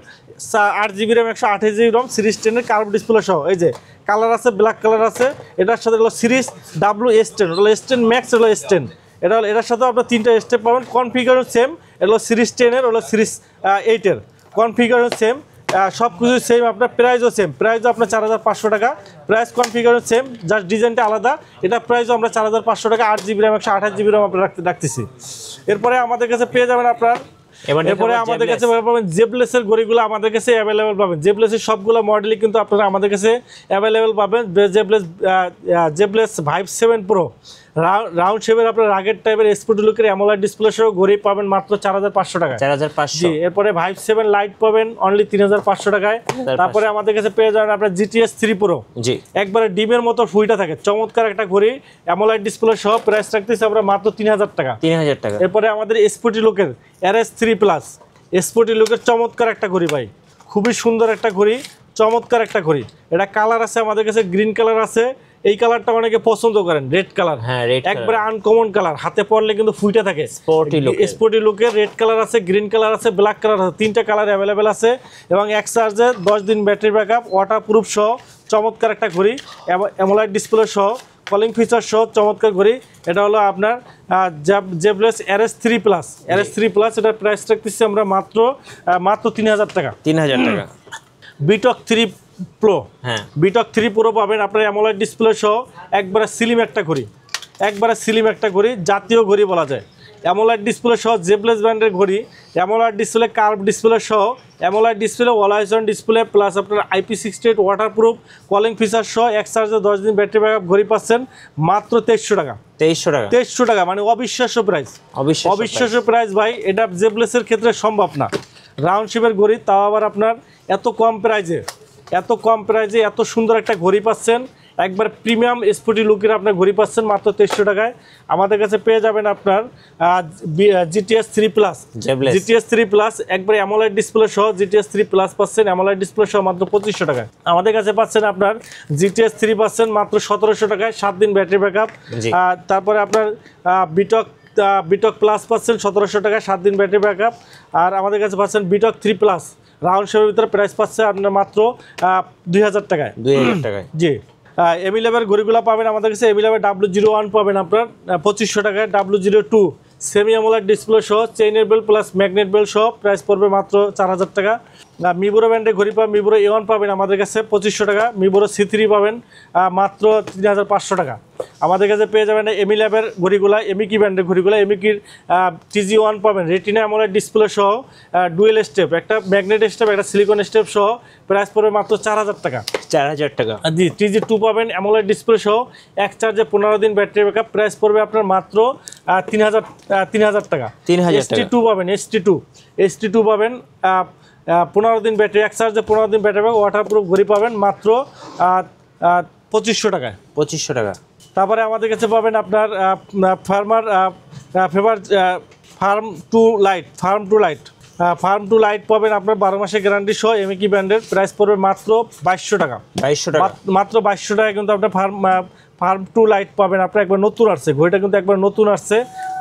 8GB RAM 128GB ROM series 10-এর কার্ভ ডিসপ্লে সহ। এই যে কালার আছে, ব্ল্যাক কালার আছে। এটার সাথে হলো সিরিজ WS10, হলো S10 ম্যাক্স, হলো S10। এটা হলো এটার সাথেও আপনার 3টা স্টেপ পাবেন। কনফিগারেশন সেম, এটা হলো সিরিজ 10-এর, হলো সিরিজ 8-এর কনফিগারেশন সেম, সব কিছু সেম। আপনার প্রাইসও সেম, প্রাইসও আপনার 4500 টাকা। প্রাইস কনফিগারেশন সেম, জাস্ট ডিজাইনটা আলাদা। এটা প্রাইসও আমরা 4500 টাকা। 8GB RAM 128GB ROM আপনার রাখতেছি। এরপরে আমাদের কাছে পেয়ে যাবেন আপনার, এরপরে আমাদের কাছে পাবেন জেবলেসের ঘড়িগুলো আমাদের কাছে অ্যাভেলেবেল পাবেন। জেবলেসের সবগুলো মডেলই কিন্তু আপনারা আমাদের কাছে অ্যাভেলেবেল পাবেন। জেবলেস ভাইভ 7 প্রো রাউন্ড শেপের আপনার রাগের টাইপের স্পোর্টি লুকের অ্যামোলেড ডিসপ্লে সহ ঘড়ি পাবেন মাত্র 4500 টাকা। 4500। জি, এরপরে ভাইভ 7 লাইট পাবেন অনলি 3500 টাকায়। তারপরে আমাদের কাছে পেয়ে যাবেন আপনার GTS 3 প্রো। জি, একবারে ডিমের মতো ফুইটা থাকে, চমৎকার একটা ঘড়ি অ্যামোলেড ডিসপ্লে সহ। প্রাইস রাখতেছি আমরা মাত্র 3000 টাকা। 3000 টাকা। এরপরে আমাদের স্পোর্টি লুকের RS3 প্লাস, স্পোর্টি লুকের চমৎকার একটা ঘড়ি ভাই, খুবই সুন্দর একটা ঘড়ি, চমৎকার একটা ঘড়ি। এটা কালার আছে আমাদের কাছে, গ্রিন কালার আছে। এই কালারটা অনেকে পছন্দ করেন, রেড কালার। হ্যাঁ, একবারে আনকমন কালার, হাতে পরলে কিন্তু ফুইটা থাকে। স্পোর্টি লুকের রেড কালার আছে, গ্রিন কালার আছে, ব্ল্যাক কালার আছে। 3টা কালার অ্যাভেলেবেল আছে এবং এক চার্জে 10 দিন ব্যাটারি ব্যাকআপ, ওয়াটারপ্রুফ সহ চমৎকার একটা ঘড়ি, অ্যামোলেড ডিসপ্লে সহ, কলিং ফিচার সহ চমৎকার ঘড়ি। এটা হলো আপনার জেবলেস RS3 প্লাস। এটার প্রাইস রাখতেছি আমরা মাত্র 3000 টাকা। 3000 টাকা। বিটক 3 প্রো, হ্যাঁ বিটক 3 প্রো পাবেন আপনার অ্যামোলেড ডিসপ্লে সহ। একবারে স্লিম একটা ঘড়ি, একবারে স্লিম একটা ঘড়ি, জাতীয় ঘড়ি বলা যায়। অ্যামোলেড ডিসপ্লে সহ, জেবলেস ব্র্যান্ডের ঘড়ি, অ্যামোলেড ডিসপ্লে, কার্ভ ডিসপ্লে সহ, AMOLED display, always on display plus আপনার IP68 ওয়াটারপ্রুফ, কলিং ফিচার সহ, এক চার্জে 10 দিন ব্যাটারি ব্যাকআপ ঘড়ি পাচ্ছেন মাত্র 2300 টাকা। 2300 টাকা, মানে অবিশ্বাস্য প্রাইস, অবিশ্বাস্য প্রাইস ভাই। এটা জেবলেসের ক্ষেত্রে সম্ভব না। রাউন্ড শেপের ঘড়ি, তাও আবার আপনার এত কম প্রাইজে, এত সুন্দর একটা ঘড়ি পাচ্ছেন। একবার প্রিমিয়াম স্পোর্টি লুকের আপনার ঘড়ি পাচ্ছেন মাত্র 2300 টাকায়। আমাদের কাছে পেয়ে যাবেন আপনার GTS 3 প্লাস, GTS 3 প্লাস একবার অ্যামোলেড ডিসপ্লে সহ। GTS 3 প্লাস পাচ্ছেন অ্যামোলেড ডিসপ্লে সহ মাত্র 2500 টাকায়। আমাদের কাছে পাচ্ছেন আপনার GTS 3 পাচ্ছেন মাত্র 1700 টাকায়, 7 দিন ব্যাটারি ব্যাকআপ। তারপরে আপনার বিটক প্লাস পাচ্ছেন 1700 টাকায়, 7 দিন ব্যাটারি ব্যাকআপ। আর আমাদের কাছে পাচ্ছেন বিটক 3 প্লাস রাউন্ড শেপের ভিতরে, প্রাইস পাচ্ছে আপনার মাত্র 2000 টাকায়। 2000 টাকায়। জি, এমিলেভের ঘড়িগুলো পাবেন আমাদের কাছে। এমিলেভের W01 পাবেন আপনার 2500 টাকায়। W02 সেমি অ্যামোলেড ডিসপ্লে সহ, চেইনের বেল প্লাস ম্যাগনেট বেল সহ, প্রাইস পড়বে মাত্র 4000 টাকা। মিবোরো ব্র্যান্ডের ঘড়ি পাবেন, মিবোরো A1 পাবেন আমাদের কাছে 2500 টাকা। মিবোরো C3 পাবেন মাত্র 3500 টাকা। আমাদের কাছে পেয়ে যাবেন এমিলেভের ঘড়িগুলা, এমিকি ব্র্যান্ডের ঘড়িগুলা। এমিকির TG1 পাবেন রেটিনা অ্যামোলেড ডিসপ্লে সহ, ডুয়েল স্টেপ, একটা ম্যাগনেট স্টেপ, একটা সিলিকন স্টেপ সহ, প্রাইস পড়বে মাত্র 4000 টাকা। 4000 টাকা। জি, TG2 পাবেন অ্যামোলেড ডিসপ্লে সহ, এক চার্জে 15 দিন ব্যাটারি ব্যাকআপ, প্রাইস পড়বে আপনার মাত্র 3000 টাকা। 3000 টাকা। ST2 পাবেন, ST2 পাবেন 15 দিন ব্যাটারি, এক চার্জে 15 দিন ব্যাটারি ব্যাকআপ, ওয়াটারপ্রুফ ঘড়ি পাবেন মাত্র 2500 টাকায়। 2500 টাকা। তারপরে আমাদের কাছে পাবেন আপনার ফার্ম টু লাইট পাবেন আপনার 12 মাসের গ্যারান্টি সহ, এমিকি ব্র্যান্ডের। প্রাইস পড়বে মাত্র 2200 টাকা। 2200 টাকা, মাত্র 2200 টাকায় কিন্তু আপনার ফার্ম টু লাইট পাবেন। আপনার একবার নতুন আসছে ঘড়িটা, কিন্তু একবার নতুন আসছে,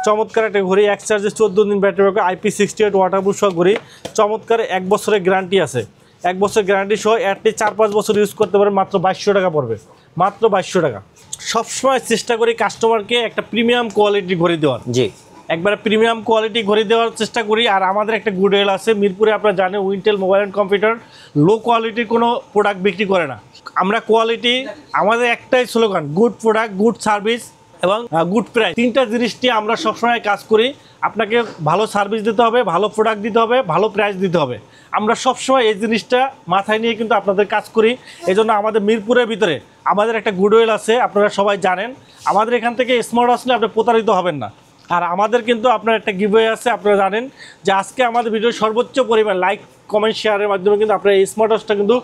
চমৎকার একটা ঘড়ি। এক চার্জে 14 দিন ব্যাটারি ব্যাকআপ, IP68 ওয়াটারপ্রুফ সহ ঘড়ি, চমৎকার। 1 বছরের গ্যারান্টি আছে, 1 বছরের গ্যারান্টি সহ, অ্যাটলিস্ট 4-5 বছর ইউজ করতে পারেন। মাত্র 2200 টাকা পড়বে, মাত্র 2200 টাকা। সবসময় চেষ্টা করি কাস্টমারকে একটা প্রিমিয়াম কোয়ালিটির ঘড়ি দেওয়ার। জি, একবার প্রিমিয়াম কোয়ালিটি ঘড়ি দেওয়ার চেষ্টা করি। আর আমাদের একটা গুডউইল আছে মিরপুরে, আপনারা জানেন উইন্টেল মোবাইল অ্যান্ড কম্পিউটার লো কোয়ালিটির কোনো প্রোডাক্ট বিক্রি করে না। আমরা কোয়ালিটি, আমাদের একটাই slogan, good product, good service এবং গুড প্রাইস। 3টা জিনিস নিয়ে আমরা সবসময় কাজ করি। আপনাকে ভালো সার্ভিস দিতে হবে, ভালো প্রোডাক্ট দিতে হবে, ভালো প্রাইস দিতে হবে। আমরা সবসময় এই জিনিসটা মাথায় নিয়ে কিন্তু আপনাদের কাজ করি। এই জন্য আমাদের মিরপুরের ভিতরে আমাদের একটা গুডউইল আছে, আপনারা সবাই জানেন। আমাদের এখান থেকে স্মার্ট ওয়াচ নিয়ে আপনি প্রতারিত হবেন না। আর আমাদের কিন্তু আপনার একটা গিভওয়ে আছে, আপনারা জানেন যে আজকে আমাদের ভিডিও সর্বোচ্চ পরিমাণ লাইক কমেন্ট শেয়ারের মাধ্যমে কিন্তু আপনার এই স্মার্ট ওয়াচটা কিন্তু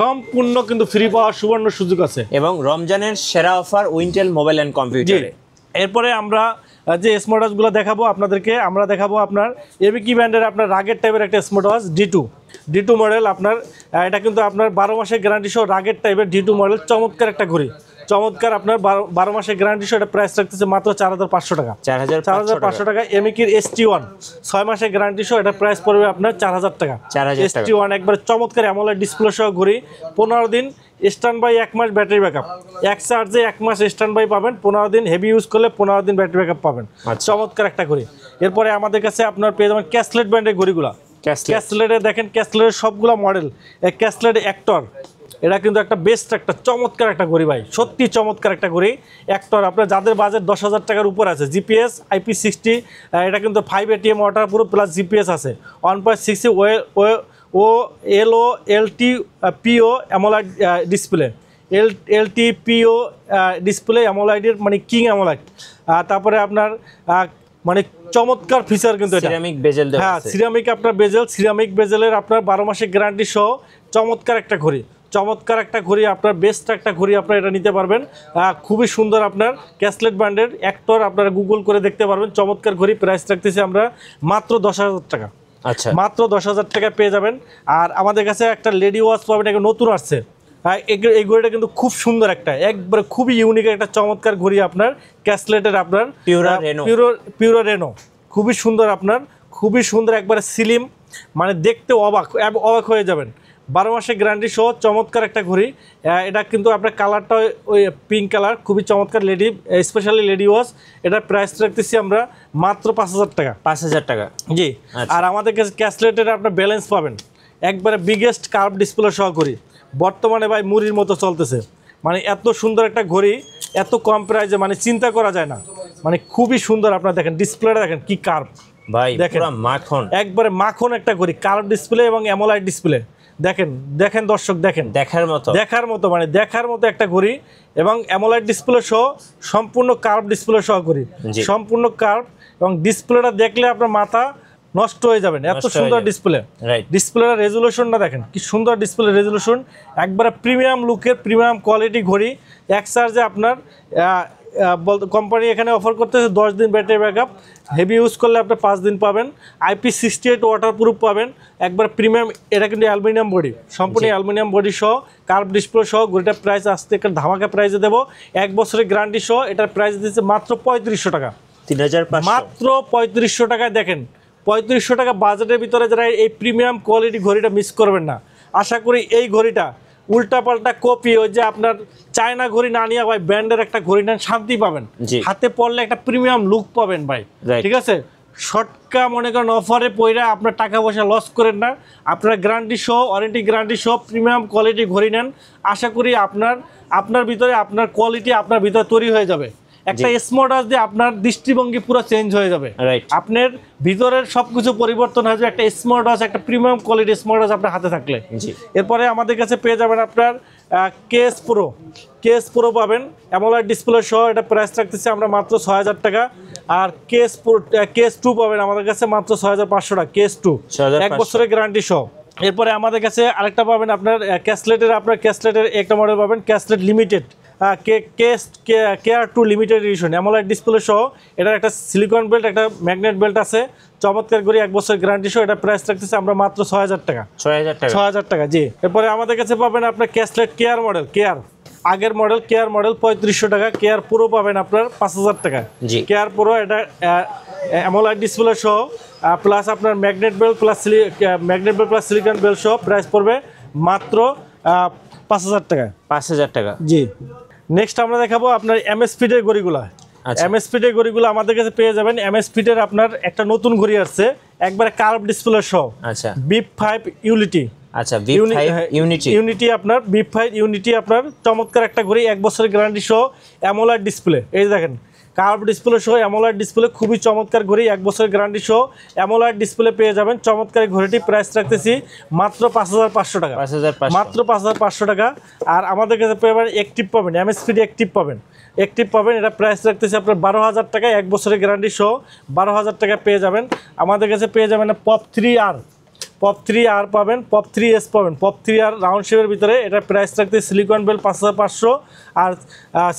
সম্পূর্ণ কিন্তু ফ্রি পাওয়ার সুবর্ণ সুযোগ আছে। এবং রমজানের সেরা অফার উইন্টেল মোবাইল অ্যান্ড কম্পিউটারে। এরপরে আমরা যে স্মার্ট ওয়াচগুলো দেখাবো আপনাদেরকে, আমরা দেখাবো আপনার এবিকি ব্র্যান্ডের আপনার রাগের টাইপের একটা স্মার্ট ওয়াচ D2 মডেল। আপনার এটা কিন্তু আপনার 12 মাসের গ্যারান্টি সহ রাগের টাইপের D2 মডেল, চমৎকার একটা ঘড়ি, চমৎকার। আপনার 12 মাসের গ্যারান্টি সহ এটা প্রাইস রাখতেছে মাত্র 4500 টাকা। 4500 টাকা। এমিকির ST1 6 মাসের গ্যারান্টি সহ এটা প্রাইস পড়বে আপনার 4000 টাকা। ST1 একবার চমৎকার অ্যামোলেড ডিসপ্লে সহ ঘড়ি, 15 দিন স্ট্যান্ড বাই, 1 মাস ব্যাটারি ব্যাকআপ, এক চার্জে 1 মাস স্ট্যান্ড বাই পাবেন, 15 দিন হেভি ইউজ করলে 15 দিন ব্যাটারি ব্যাকআপ পাবেন। চমৎকার একটা ঘড়ি। এরপরে আমাদের কাছে আপনার পেয়ে যাবেন ক্যাসলেট ব্র্যান্ডের ঘড়িগুলো। ক্যাসলেটে দেখেন, ক্যাসলেটের সবগুলো মডেল, ক্যাসলেট অ্যাক্টর, এটা কিন্তু একটা বেস্ট একটা চমৎকার একটা ঘড়ি ভাই, সত্যি চমৎকার একটা ঘড়ি। অ্যাক্টর আপনার যাদের বাজেট 10,000 টাকার উপর আছে, জিপিএস IP60, এটা কিন্তু 5 ATM waterproof plus GPS আছে, 1.6 LTPO AMOLED display, LTPO display অ্যামোলাইডের মানে কিং অ্যামোলাইড। তারপরে আপনার মানে চমৎকার ফিচার কিন্তু এটা, সিরামিক বেজেল দেওয়া আছে। হ্যাঁ, সিরামিক আপনার বেজেল, সিরামিক বেজেলের আপনার 12 মাসের গ্যারান্টি সহ চমৎকার একটা ঘড়ি, চমৎকার একটা ঘড়ি, আপনার বেস্ট একটা ঘড়ি আপনার এটা নিতে পারবেন। খুবই সুন্দর আপনার ক্যাসলেট ব্র্যান্ডের অ্যাক্টর, আপনারা গুগল করে দেখতে পারবেন। চমৎকার ঘড়ি, প্রাইস রাখতেছি আমরা মাত্র 10,000 টাকা। আচ্ছা, মাত্র 10,000 টাকা পেয়ে যাবেন। আর আমাদের কাছে একটা লেডি ওয়াচ পাবেন, একটা নতুন আসছে। এই ঘড়িটা কিন্তু খুব সুন্দর একটা, একবারে খুবই ইউনিক একটা চমৎকার ঘড়ি আপনার ক্যাসলেটের, আপনার পিউরো রেনো, খুবই সুন্দর আপনার, খুবই সুন্দর, একবারে স্লিম, মানে দেখতে অবাক হয়ে যাবেন। 12 মাসের গ্যারান্টি সহ চমৎকার একটা ঘড়ি। এটা কিন্তু আপনার কালারটা ওই পিঙ্ক কালার, খুবই চমৎকার লেডি, স্পেশালি লেডি ওয়াচ। এটার প্রাইস রাখতেছি আমরা মাত্র 5,000 টাকা। 5,000 টাকা, জি। আর আমাদের কাছে ক্যাসলেটের আপনার ব্যালেন্স পাবেন, একবারে বিগেস্ট কার্ভ ডিসপ্লে সহ ঘড়ি, বর্তমানে ভাই মুড়ির মতো চলতেছে। মানে এত সুন্দর একটা ঘড়ি, এত কম প্রাইসে, মানে চিন্তা করা যায় না, মানে খুবই সুন্দর। আপনার দেখেন ডিসপ্লেটা দেখেন কি কার্ভ ভাই, দেখেন মাখন, একবারে মাখন একটা ঘড়ি, কার্ভ ডিসপ্লে এবং অ্যামোলাইড ডিসপ্লে। দেখেন দর্শক, দেখেন দেখার মতো মানে দেখার মতো একটা ঘড়ি, এবং অ্যামোলাইড ডিসপ্লে সহ সম্পূর্ণ কার্ভ ডিসপ্লে সহ ঘড়ি, সম্পূর্ণ কার্ভ, এবং ডিসপ্লেটা দেখলে আপনার মাথা নষ্ট হয়ে যাবেন, এত সুন্দর ডিসপ্লে। ডিসপ্লের রেজুলেশনটা দেখেন কি সুন্দর, ডিসপ্লে রেজুলেশন একবারে প্রিমিয়াম লুকের, প্রিমিয়াম কোয়ালিটি ঘড়ি। এক চার্জে আপনার কোম্পানি এখানে অফার করতেছে 10 দিন ব্যাটারি ব্যাকআপ, হেভি ইউজ করলে আপনি 5 দিন পাবেন, IP68 ওয়াটার প্রুফ পাবেন, একবার প্রিমিয়াম। এটা কিন্তু অ্যালুমিনিয়াম বডি, সম্পূর্ণ অ্যালুমিনিয়াম বডি সহ কার্ভ ডিসপ্লে সহ ঘড়িটার প্রাইস আসতে একটা ধামাকা প্রাইসে দেবো, 1 বছরের গ্যারান্টি সহ। এটার প্রাইস দিচ্ছে মাত্র 3500 টাকা, 3,500, মাত্র 3500 টাকায়। দেখেন 3500 টাকা বাজেটের ভিতরে যারা এই প্রিমিয়াম কোয়ালিটি ঘড়িটা মিস করবেন না। আশা করি এই ঘড়িটা উল্টাপাল্টা কপি, ওই যে আপনার চায়না ঘড়ি না নিয়ে ভাই ব্র্যান্ডের একটা ঘড়ি নেন, শান্তি পাবেন, হাতে পড়লে একটা প্রিমিয়াম লুক পাবেন ভাই, ঠিক আছে। শর্টকা মনে করেন অফারে পয়রা আপনার টাকা পয়সা লস করেন না, আপনার গ্যারান্টি সহ, ওয়ারেন্টি গ্যারান্টি সহ প্রিমিয়াম কোয়ালিটি ঘড়ি নেন। আশা করি আপনার ভিতরে আপনার কোয়ালিটি আপনার ভিতরে তৈরি হয়ে যাবে। একটা স্মার্ট ওয়াচ দিয়ে আপনার দৃষ্টিভঙ্গি পুরো চেঞ্জ হয়ে যাবে, আপনার ভিতরের সবকিছু পরিবর্তন হয়ে যাবে একটা স্মার্ট ওয়াচ, একটা প্রিমিয়াম কোয়ালিটি স্মার্ট ওয়াচ আপনার হাতে থাকলে। এরপরে আমাদের কাছে পেয়ে যাবেন আপনার কেস প্রো পাবেন, অ্যামোলেড ডিসপ্লে সহ। এটা প্রাইস রাখতেছি আমরা মাত্র 6,000 টাকা। আর কেস 2 পাবেন আমাদের কাছে মাত্র 6,500 টাকা, কেস 2 1 বছরের গ্যারান্টি সহ। এরপরে আমাদের কাছে আরেকটা পাবেন আপনার ক্যাসলেটের একটা মডেল পাবেন, ক্যাসলেট limited, KR2 limited edition, AMOLED display সহ। এটার একটা সিলিকন বেল্ট, একটা ম্যাগনেট বেল্ট আছে, চমৎকার করে 1 বছর গ্যারান্টি সহ। এটা প্রাইস রাখতেছে আমরা মাত্র 6,000 টাকা। 6,000 টাকা, জি। এরপরে আমাদের কাছে পাবেন আপনার ক্যাসলেট কেয়ার মডেল, আগের মডেল কেয়ার মডেল 3500 টাকা। কেয়ার পুরো পাবেন আপনার 5,000 টাকা। কেয়ার পুরো এটা অ্যামোলেড ডিসপ্লে সহ, প্লাস আপনার magnet belt plus silicone belt সহ। প্রাইস পড়বে মাত্র 5,000 টাকা। 5,000 টাকা, জি। নেক্সট আমরা দেখাবো আপনার MS ফিটের ঘড়িগুলো। MS ফিটের ঘড়িগুলো আমাদের কাছে পেয়ে যাবেন। MS ফিটের আপনার একটা নতুন ঘড়ি আসছে, একবারে কার্ভ ডিসপ্লে সহ, আচ্ছা, BIP5 ইউনিটি। আচ্ছা, ইউনিটি আপনার BIP5 ইউনিটি আপনার চমৎকার একটা ঘড়ি, 1 বছরের গ্যারান্টি সহ, অ্যামোলেড ডিসপ্লে। এই দেখেন কার্ভ ডিসপ্লে সহ অ্যামোলেড ডিসপ্লে, খুবই চমৎকার ঘড়ি, 1 বছরের গ্যারান্টি সহ অ্যামোলেড ডিসপ্লে পেয়ে যাবেন। চমৎকার ঘড়িটি প্রাইস রাখতেছি মাত্র 5500 টাকা, মাত্র 5500 টাকা। আর আমাদের কাছে পাবেন অ্যাক্টিভ পাবেন, এমএসপিডি অ্যাক্টিভ পাবেন, অ্যাক্টিভ পাবেন। এটা প্রাইস রাখতেছি আপনার 12000 টাকা, 1 বছরের গ্যারান্টি সহ 12000 টাকা পেয়ে যাবেন। আমাদের কাছে পেয়ে যাবেন পপ 3R, পপ 3R পাবেন, পপ 3S পাবেন। পপ 3R রাউন্ড শেপের ভিতরে, এটা প্রাইস রাখতে সিলিকন বেল 5500, আর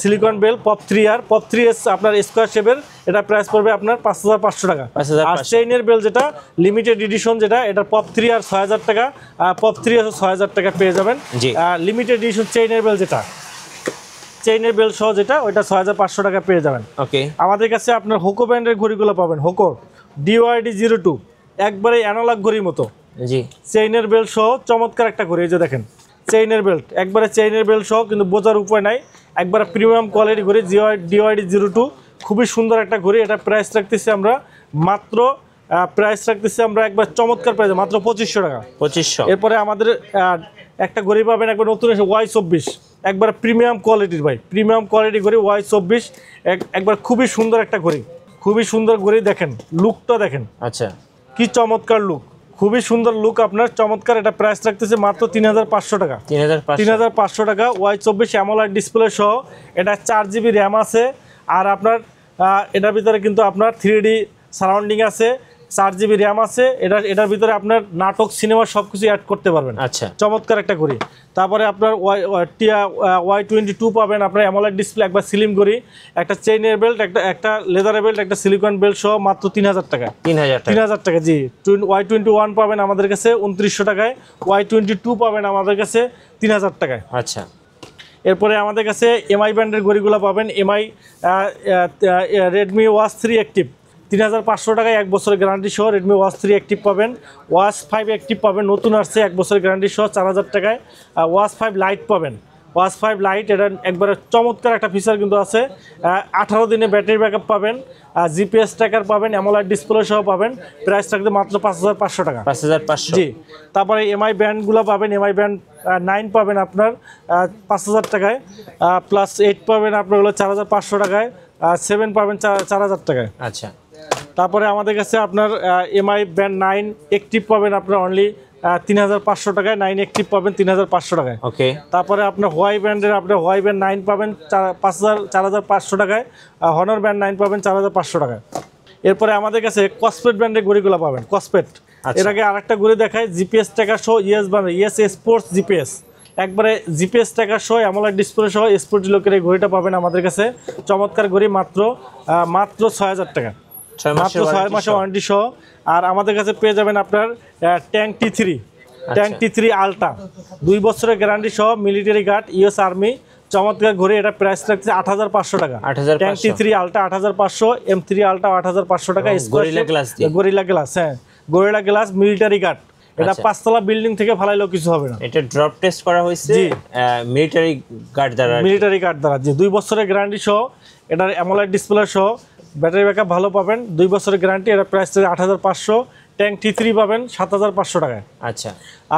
silicone belt pop 3R, pop 3S আপনার স্কোয়ার শেপের, এটা প্রাইস পড়বে আপনার 5500 টাকা। আর চেইনের বেল যেটা লিমিটেড এডিশন, যেটা এটা পপ 3R 6000 টাকা, পপ 3S 6000 টাকা পেয়ে যাবেন। লিমিটেড এডিশন চেইনের বেল যেটা, চেইনের বেল সহ যেটা, ওইটা 6500 টাকা পেয়ে যাবেন। ওকে, আমাদের কাছে আপনার হোকো ব্র্যান্ডের ঘড়িগুলো পাবেন, হোকো DYD02, একবারে অ্যানালগ ঘড়ির মতো। জি, চেইনের বেল্ট সহ চমৎকার একটা ঘড়ি, এই যে দেখেন চেইনের বেল্ট, একবারে চেইনের বেল্ট সহ, কিন্তু বোঝার উপায় নাই, একবারে প্রিমিয়াম কোয়ালিটি ঘড়ি DYD02, খুবই সুন্দর একটা ঘড়ি। এটা প্রাইস রাখতেছি আমরা মাত্র, একবার চমৎকার প্রাইস মাত্র 2500 টাকা, 2500। এরপরে আমাদের একটা ঘড়ি পাবেন একবার নতুন এসে Y24, একবার প্রিমিয়াম কোয়ালিটির ভাই, প্রিমিয়াম কোয়ালিটি ঘড়ি Y24, একবার খুবই সুন্দর একটা ঘড়ি, খুবই সুন্দর ঘড়ি। দেখেন লুকটা দেখেন, আচ্ছা কি চমৎকার লুক, খুবই সুন্দর লুক আপনার, চমৎকার। এটা প্রাইস রাখতেছে মাত্র 3500 টাকা, 3500 টাকা। Y24 অ্যামোলেড ডিসপ্লে সহ, এটা 4GB র্যাম আছে, আর আপনার এটার ভিতরে কিন্তু আপনার 3D সারাউন্ডিং আছে, 4GB র্যাম আছে। এটার ভিতরে আপনার নাটক, সিনেমা সব কিছু অ্যাড করতে পারবেন। আচ্ছা, চমৎকার একটা ঘড়ি। তারপরে আপনার Y22 পাবেন আপনার অ্যামোলেড ডিসপ্লে, একবার স্লিম ঘড়ি, একটা চেইনের বেল্ট, একটা লেদারের বেল্ট, একটা সিলিকন বেল্ট সহ মাত্র 3000 টাকা, 3000 টাকা। জি, Y21 পাবেন আমাদের কাছে 2900 টাকায়, Y22 পাবেন আমাদের কাছে 3000 টাকায়। আচ্ছা, এরপরে আমাদের কাছে MI ব্র্যান্ডের ঘড়িগুলো পাবেন, MI রেডমি ওয়াচ 3 অ্যাক্টিভ 3500 টাকায়, 1 বছরের গ্যারান্টি সহ রেডমি ওয়াচ 3 অ্যাক্টিভ পাবেন। ওয়াচ 5 অ্যাক্টিভ পাবেন, নতুন আসছে, 1 বছরের গ্যারান্টি সহ 4000 টাকায়। ওয়াচ 5 লাইট পাবেন, ওয়াচ 5 লাইট, এটা একবারে চমৎকার একটা ফিচার কিন্তু আছে। 18 দিনে ব্যাটারি ব্যাকআপ পাবেন, জিপিএস ট্র্যাকার পাবেন, অ্যামোলেড ডিসপ্লে সহ পাবেন। প্রাইস থাকবে মাত্র 5500 টাকা, 5500। জি, তারপরে MI ব্র্যান্ডগুলো পাবেন, MI ব্র্যান্ড 9 পাবেন আপনার 5000 টাকায়, প্লাস 8 পাবেন আপনার হলো 4500 টাকায়, 7 পাবেন 4000 টাকায়। আচ্ছা, তারপরে আমাদের কাছে আপনার MI ব্র্যান্ড 9 অ্যাক্টিভ পাবেন আপনার অনলি 3500 টাকায়, 9 অ্যাক্টিভ পাবেন 3500 টাকায়। ওকে, তারপরে আপনার হোয়াই ব্র্যান্ডের হোয়াই ব্র্যান্ড 9 পাবেন 4500 টাকায়, হনর ব্র্যান্ড 9 পাবেন 4500 টাকায়। এরপরে আমাদের কাছে কসপেট ব্র্যান্ডের ঘড়িগুলো পাবেন, কসপেট। এর আগে আরেকটা ঘড়ি দেখায়, জিপিএস ট্র্যাকার সহ ইয়েস স্পোর্টস জিপিএস, একবারে জিপিএস ট্র্যাকার সহ অ্যামোলেড ডিসপ্লে সহ স্পোর্টস লোকের এই ঘড়িটা পাবেন আমাদের কাছে। চমৎকার ঘড়ি, মাত্র 6000 টাকা, মাত্র 6 মাসের ওয়ারেন্টি সহ। আর আমাদের কাছে পেয়ে যাবেন আপনার ট্যাঙ্ক T3 আলট্রা, 2 বছরের গ্যারান্টি সহ, মিলিটারি গার্ড, US আর্মি, চমৎকার ঘড়ি। এটা প্রাইস রাখছে 8500 টাকা, tank T3 ultra 8500, M3 ultra 8500 টাকা। গরিলা গ্লাস, হ্যাঁ গরিলা গ্লাস, মিলিটারি গার্ড, এটা 5 তলা বিল্ডিং থেকে ফালাইলেও কিছু হবে না। এটা ড্রপ টেস্ট করা হয়েছে মিলিটারি গার্ড দ্বারা, জি 2 বছরের গ্যারান্টি সহ, এটার অ্যামোলেড ডিসপ্লে সহ, ব্যাটারি ব্যাকআপ ভালো পাবেন, 2 বছরের গ্যারান্টি। এটা প্রাইস 8500। ট্যাঙ্ক T3 পাবেন 7500 টাকায়। আচ্ছা,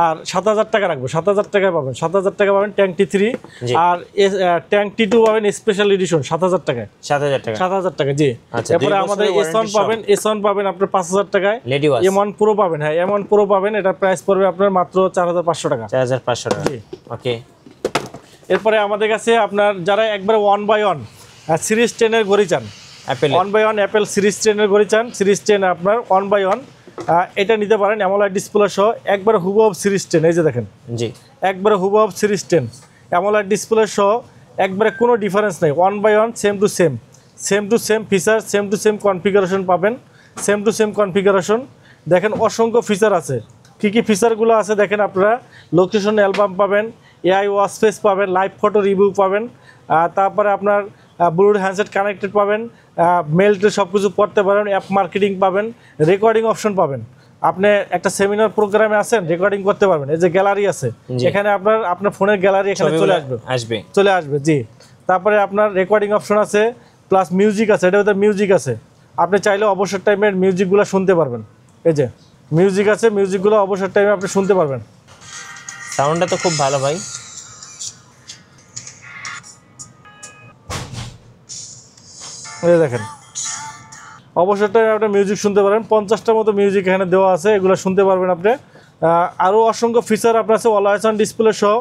আর 7000 টাকা রাখবো, 7000 টাকায় পাবেন, 7000 টাকা পাবেন ট্যাঙ্ক T3। আর ট্যাঙ্ক T2 পাবেন স্পেশাল এডিশন 7000 টাকায়, 7000 টাকা। জি, এরপরে আমাদের S1 পাবেন আপনার 5000 টাকায়, M1 Pro পাবেন, হ্যাঁ M1 Pro পাবেন, এটা প্রাইস পড়বে আপনার মাত্র 4500 টাকা, 4500 টাকা। জি, ওকে। এরপরে আমাদের কাছে আপনার যারা একবার 1/1 সিরিজ 10 এর ঘড়ি চান, 1/1 অ্যাপেল সিরিজ 10 এর ঘড়ি চান, সিরিজ 10 আপনার 1/1, এটা নিতে পারেন অ্যামোলেড ডিসপ্লে সহ, একবার হুবহু সিরিজ 10, এই যে দেখেন, জি একবারে হুবহু সিরিজ 10 অ্যামোলেড ডিসপ্লে সহ, একবারে কোনো ডিফারেন্স নেই, 1/1 same to same feature, same to same configuration পাবেন, সেম টু সেম কনফিগারেশন। দেখেন অসংখ্য ফিচার আছে, কী কী ফিচারগুলো আছে দেখেন আপনারা। লোকেশন অ্যালবাম পাবেন, AI ওয়াচ ফেস পাবেন, লাইভ ফটো রিভিউ পাবেন, তারপরে আপনার ব্লুটুথ হ্যান্ডসেট কানেক্টেড পাবেন, মেলটে সব কিছু পড়তে পারেন, অ্যাপ মার্কেটিং পাবেন, রেকর্ডিং অপশন পাবেন। আপনি একটা সেমিনার প্রোগ্রামে আছেন, রেকর্ডিং করতে পারবেন। এই যে গ্যালারি আছে, এখানে আপনার ফোনের গ্যালারি এখানে চলে আসবে। জি, তারপরে আপনার রেকর্ডিং অপশন আছে, প্লাস মিউজিক আছে, এটার ভিতরে মিউজিক আছে, আপনি চাইলে অবসর টাইমের মিউজিকগুলো শুনতে পারবেন। এই যে মিউজিক আছে, মিউজিকগুলো অবসর টাইমে আপনি শুনতে পারবেন। সাউন্ডটা তো খুব ভালো ভাই। এই দেখেন অবসরটাই আপনি মিউজিক শুনতে পারেন, 50টার মতো মিউজিক এখানে দেওয়া আছে, এগুলো শুনতে পারবেন আপনি। আরও অসংখ্য ফিচার আপনার আছে, অলওয়েজ অন ডিসপ্লে সহ,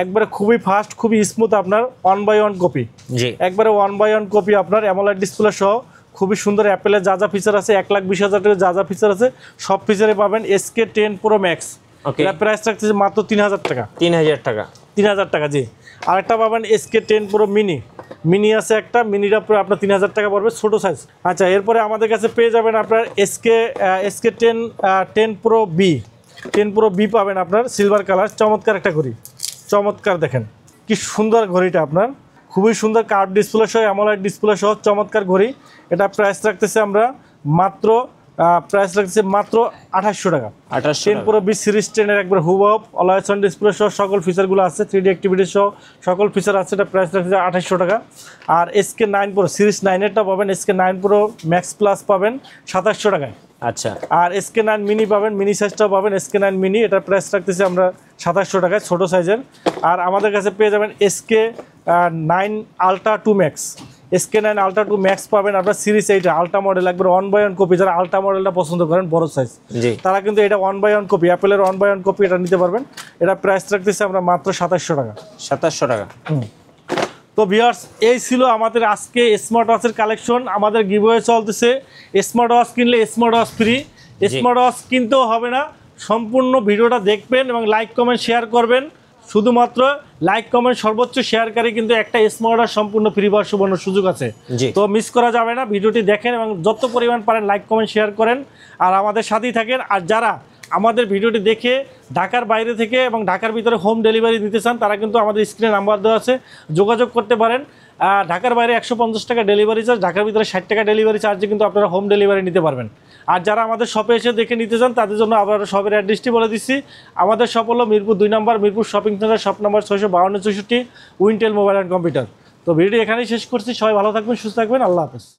একবারে খুবই ফাস্ট, খুবই স্মুথ, আপনার 1/1 কপি, জি একবারে 1/1 কপি আপনার অ্যামোলেড ডিসপ্লে সহ, খুবই সুন্দর। অ্যাপেলের যা যা ফিচার আছে 1,20,000 টাকা যা যা ফিচার আছে সব ফিচারে পাবেন। SK10 Pro Max, এটা প্রাইস রাখতেছে মাত্র 3,000 টাকা। 3,000 টাকা, 3,000 টাকা জি। আরেকটা পাবেন SK10 Pro Mini, মিনি আছে একটা, মিনিটা আপনার 3,000 টাকা পড়বে, ছোটো সাইজ। আচ্ছা, এরপরে আমাদের কাছে পেয়ে যাবেন আপনার SK10 Pro B, 10 Pro B পাবেন আপনার, সিলভার কালার, চমৎকার একটা ঘড়ি, চমৎকার। দেখেন কি সুন্দর ঘড়িটা আপনার, খুবই সুন্দর, কার্ভ ডিসপ্লে সহ, অ্যামোলেড ডিসপ্লে সহ, চমৎকার ঘড়ি। এটা প্রাইস রাখতেছে আমরা মাত্র 2,800 টাকা। 10 Pro B সিরিজ 10 একবার হুবহু অলওয়েজ অন ডিসপ্লে সহ সকল ফিচারগুলো আছে, 3D অ্যাক্টিভিটি সহ সকল ফিচার আছে। এটা প্রাইস রাখতেছে 2,800 টাকা। আর SK9 Pro সিরিজ 9-এরটা পাবেন, SK9 Pro Max Plus পাবেন 2,700 টাকায়। আচ্ছা, আর SK9 মিনি পাবেন, মিনি সাইজটাও পাবেন, SK9 মিনি, এটা প্রাইস রাখতেছি আমরা 2,700 টাকায়, ছোটো সাইজের। আর আমাদের কাছে পেয়ে যাবেন SK9 Ultra 2 Max, SK9 Ultra 2 Max পাবেন আপনার সিরিজ 8 আলট্রা মডেল, একবার 1/1 কপি। যারা আলট্রা মডেলটা পছন্দ করেন বড় সাইজ, তারা কিন্তু এটা 1/1 কপি, অ্যাপেলের 1/1 কপি এটা নিতে পারবেন। এটা প্রাইস রাখতেছি আমরা মাত্র 2,700 টাকা। 2,700 টাকা। তো ভিউয়ার্স, এই ছিল আমাদের আজকে স্মার্ট ওয়াচের কালেকশন। আমাদের গিভওয়ে চলতেছে, স্মার্ট ওয়াচ কিনলে smart watch free. Smart watch কিনতেও হবে না, সম্পূর্ণ ভিডিওটা দেখবেন এবং লাইক কমেন্ট শেয়ার করবেন। শুধুমাত্র লাইক কমেন্ট সর্বোচ্চ শেয়ারকারী কিন্তু একটা স্মার্ট ওয়াচ সম্পূর্ণ ফ্রি পাওয়ার সুবর্ণ সুযোগ আছে, তো মিস করা যাবে না। ভিডিওটি দেখেন এবং যত পরিমাণ পারেন লাইক কমেন্ট শেয়ার করেন আর আমাদের সাথেই থাকেন। আর যারা আমাদের ভিডিওটি দেখে ঢাকার বাইরে থেকে এবং ঢাকার ভিতরে হোম ডেলিভারি দিতে চান, তারা কিন্তু আমাদের স্ক্রিনে নাম্বার দেওয়া আছে, যোগাযোগ করতে পারেন। ঢাকার বাইরে 150 টাকা ডেলিভারি চার্জ, ঢাকার ভিতরে 60 টাকা ডেলিভারি চার্জে কিন্তু আপনারা হোম ডেলিভারি নিতে পারবেন। আর যারা আমাদের শপে এসে দেখে নিতে চান, তাদের জন্য আবার শপের অ্যাড্রেসটি বলে দিচ্ছি। আমাদের শপ হলো Mirpur 2 number, Mirpur shopping centre, shop number 652-64, Wintel mobile and computer. তো ভিডিওটি এখানেই শেষ করছি। সবাই ভালো থাকবেন, সুস্থ থাকবেন, আল্লাহ হাফেজ।